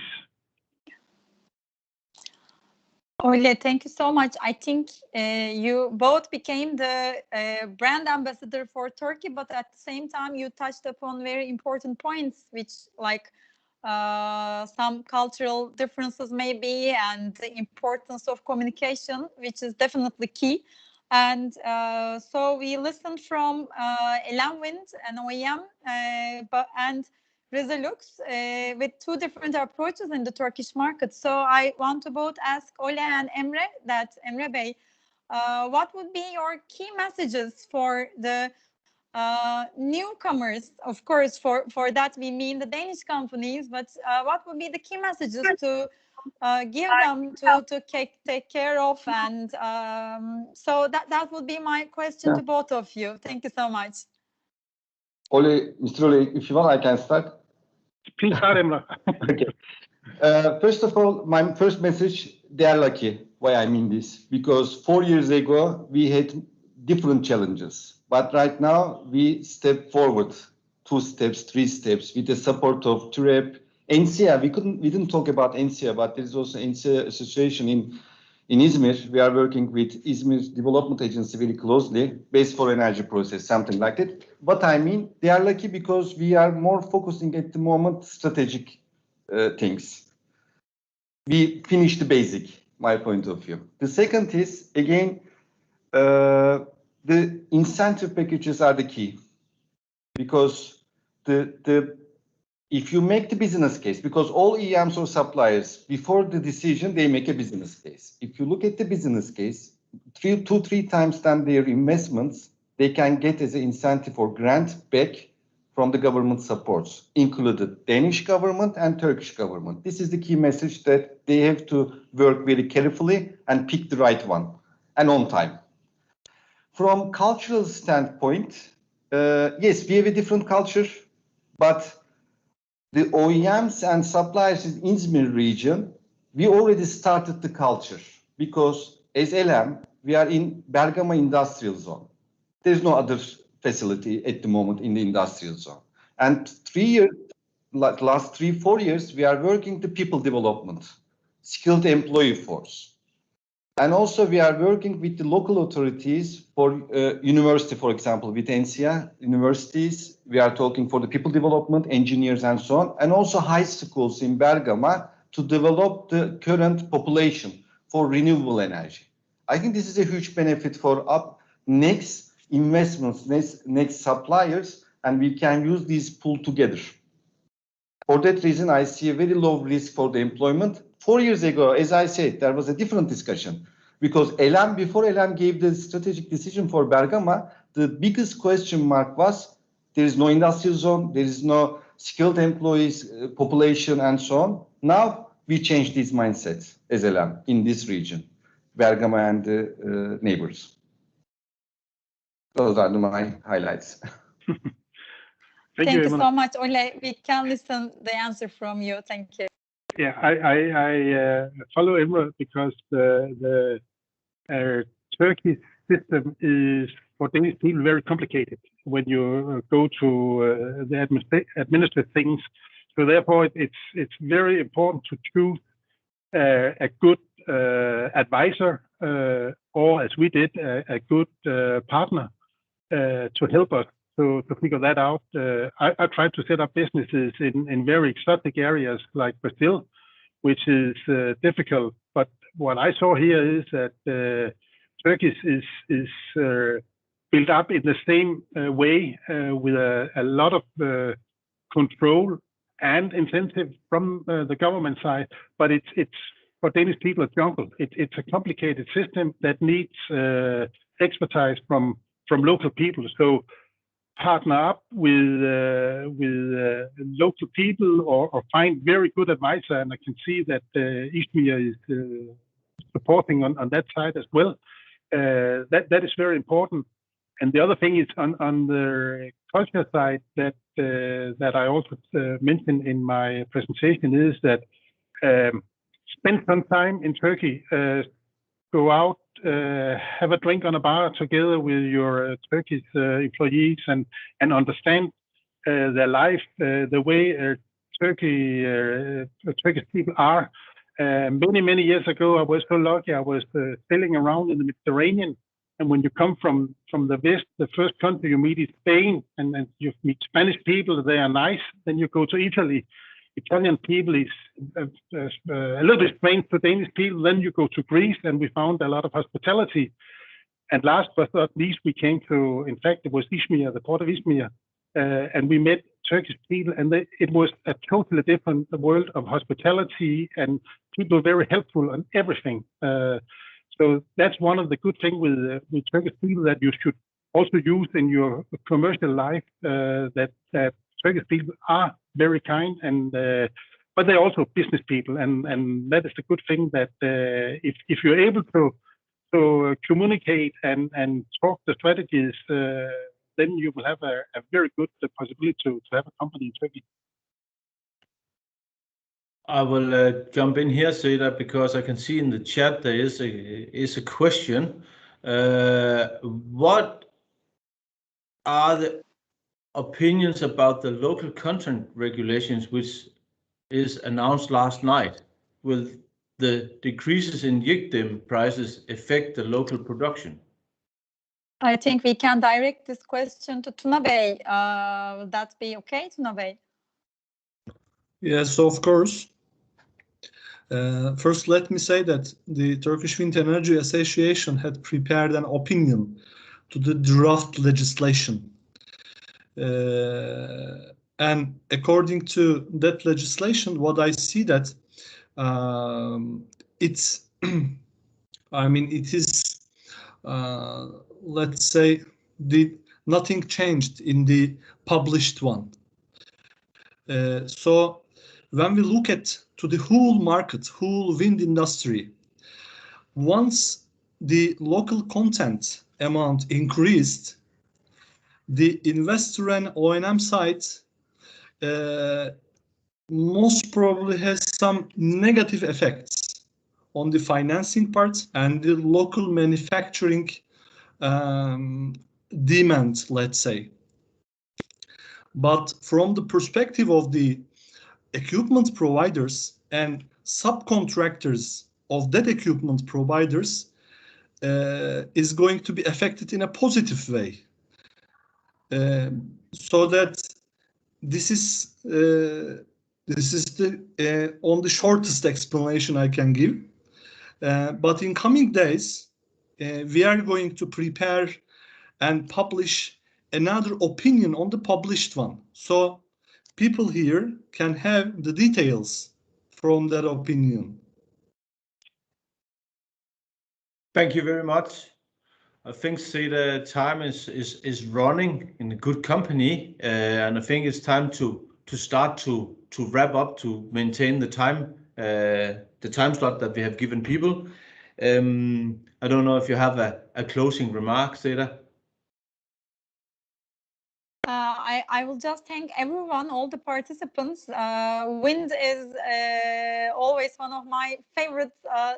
Ole, thank you so much. I think you both became the brand ambassador for Turkey, but at the same time, you touched upon very important points, which like some cultural differences maybe, and the importance of communication, which is definitely key. And so we listened from Elan Wind, an OEM, and Resolux with two different approaches in the Turkish market. So I want to both ask Ole and Emre that, Emre Bey, what would be your key messages for the newcomers? Of course, for that we mean the Danish companies, but what would be the key messages to give them to take care of? And so that would be my question to both of you. Thank you so much. Ole, Mr. Ole, if you want, I can start. Please start, Emre. Okay. First of all, my first message, they are lucky. Why I mean this? Because 4 years ago, we had different challenges. But right now, we step forward 2 steps, 3 steps with the support of TWEA, NCA. We didn't talk about NCA, but there is also NCA association in Izmir. We are working with Izmir Development Agency very closely, based for energy process, something like that. What I mean, they are lucky because we are more focusing at the moment strategic things. We finished the basic, my point of view. The second is, again, the incentive packages are the key, because if you make the business case, because all EMs or suppliers, before the decision, they make a business case. If you look at the business case, 2-3 times than their investments, they can get as an incentive or grant back from the government supports, included Danish government and Turkish government. This is the key message, that they have to work very carefully and pick the right one and on time. From cultural standpoint, yes, we have a different culture, but the OEMs and suppliers in Izmir region, we already started the culture, because as LM, we are in Bergama industrial zone. There's no other facility at the moment in the industrial zone. And 3 years, like last 3-4 years, we are working the people development, skilled employee force. And also we are working with the local authorities for university, for example, with NCA universities. We are talking for the people development, engineers and so on, and also high schools in Bergama to develop the current population for renewable energy. I think this is a huge benefit for next investments, next suppliers, and we can use these pool together. For that reason, I see a very low risk for the employment. 4 years ago, as I said, there was a different discussion, because before LM gave the strategic decision for Bergama, the biggest question mark was there is no industrial zone, there is no skilled employees, population, and so on. Now we change these mindsets as LM in this region, Bergama and neighbors. Those are my highlights. Thank you so much, Ole. We can listen the answer from you. Thank you. Yeah, I follow Emre because the Turkish system is for Danish people very complicated when you go to the administrative things. So therefore, it's very important to choose a good advisor, or as we did, a good partner to help us to figure that out. I tried to set up businesses in very exotic areas like Brazil, which is difficult. But what I saw here is that Turkish is built up in the same way with a lot of control and incentive from the government side. But it's for Danish people a jungle. It's a complicated system that needs expertise from local people. So partner up with local people or find very good advisor, and I can see that Izmir is supporting on that side as well. That is very important. And the other thing is on the culture side that I also mentioned in my presentation is that spend some time in Turkey, go out, have a drink on a bar together with your Turkish employees and understand their life, the way Turkish people are. Many years ago, I was so lucky. I was sailing around in the Mediterranean, and when you come from the West, the first country you meet is Spain, and then you meet Spanish people. They are nice. Then you go to Italy. Italian people is a little bit strange to Danish people. Then you go to Greece, and we found a lot of hospitality. And last but not least, we came to, in fact, it was Izmir, the port of Izmir, and we met Turkish people, and it was a totally different world of hospitality and people very helpful and everything. So that's one of the good things with Turkish people that you should also use in your commercial life, that Turkish people are very kind, and but they're also business people, and that is the good thing, that if you're able to communicate and talk the strategies, then you will have a very good possibility to have a company in Turkey. I will jump in here, Seda, because I can see in the chat there is a question. What are the opinions about the local content regulations, which is announced last night? Will the decreases in ytterm prices affect the local production? I think we can direct this question to Tuna Bey. Will that be okay, Tuna Bey? Yes, of course. First, let me say that the Turkish Wind Energy Association had prepared an opinion to the draft legislation. And according to that legislation, what I see that it's, I mean, it is, let's say, nothing changed in the published one. So when we look at to the whole market, whole wind industry, once the local content amount increased, the investor and O&M side most probably has some negative effects on the financing part and the local manufacturing demand, let's say. But from the perspective of the equipment providers and subcontractors of that equipment providers, is going to be affected in a positive way. So that this is the on the shortest explanation I can give. But in coming days, we are going to prepare and publish another opinion on the published one. So people here can have the details from that opinion. Thank you very much. I think the time is running in a good company, and I think it's time to start to wrap up, to maintain the time slot that we have given people. I don't know if you have a closing remark, Seda. I will just thank everyone, all the participants. Wind is always one of my favorite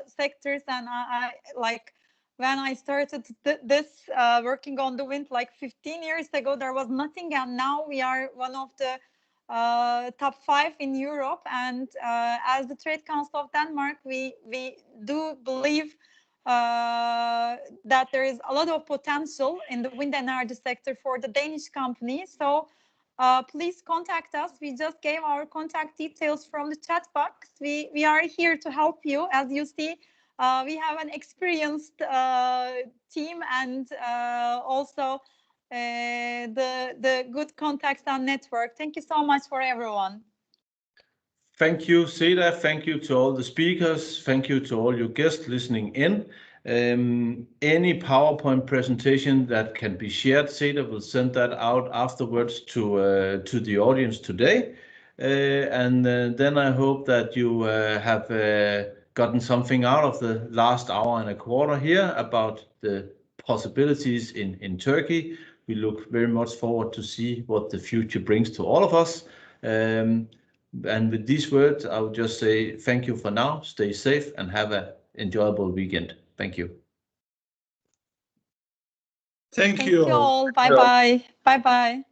sectors, and I like when I started this working on the wind like 15 years ago, there was nothing, and now we are one of the top 5 in Europe. And as the Trade Council of Denmark, we do believe that there is a lot of potential in the wind energy sector for the Danish companies. So please contact us. We just gave our contact details from the chat box. We are here to help you. As you see, we have an experienced team, and also the good contacts and network. Thank you so much for everyone. Thank you, Seda. Thank you to all the speakers. Thank you to all your guests listening in. Any PowerPoint presentation that can be shared, Seda will send that out afterwards to the audience today. And then I hope that you have gotten something out of the last hour and a quarter here about the possibilities in Turkey. We look very much forward to see what the future brings to all of us. And with these words, I would just say thank you for now. Stay safe and have an enjoyable weekend. Thank you. Thank you all. Bye-bye. Bye-bye.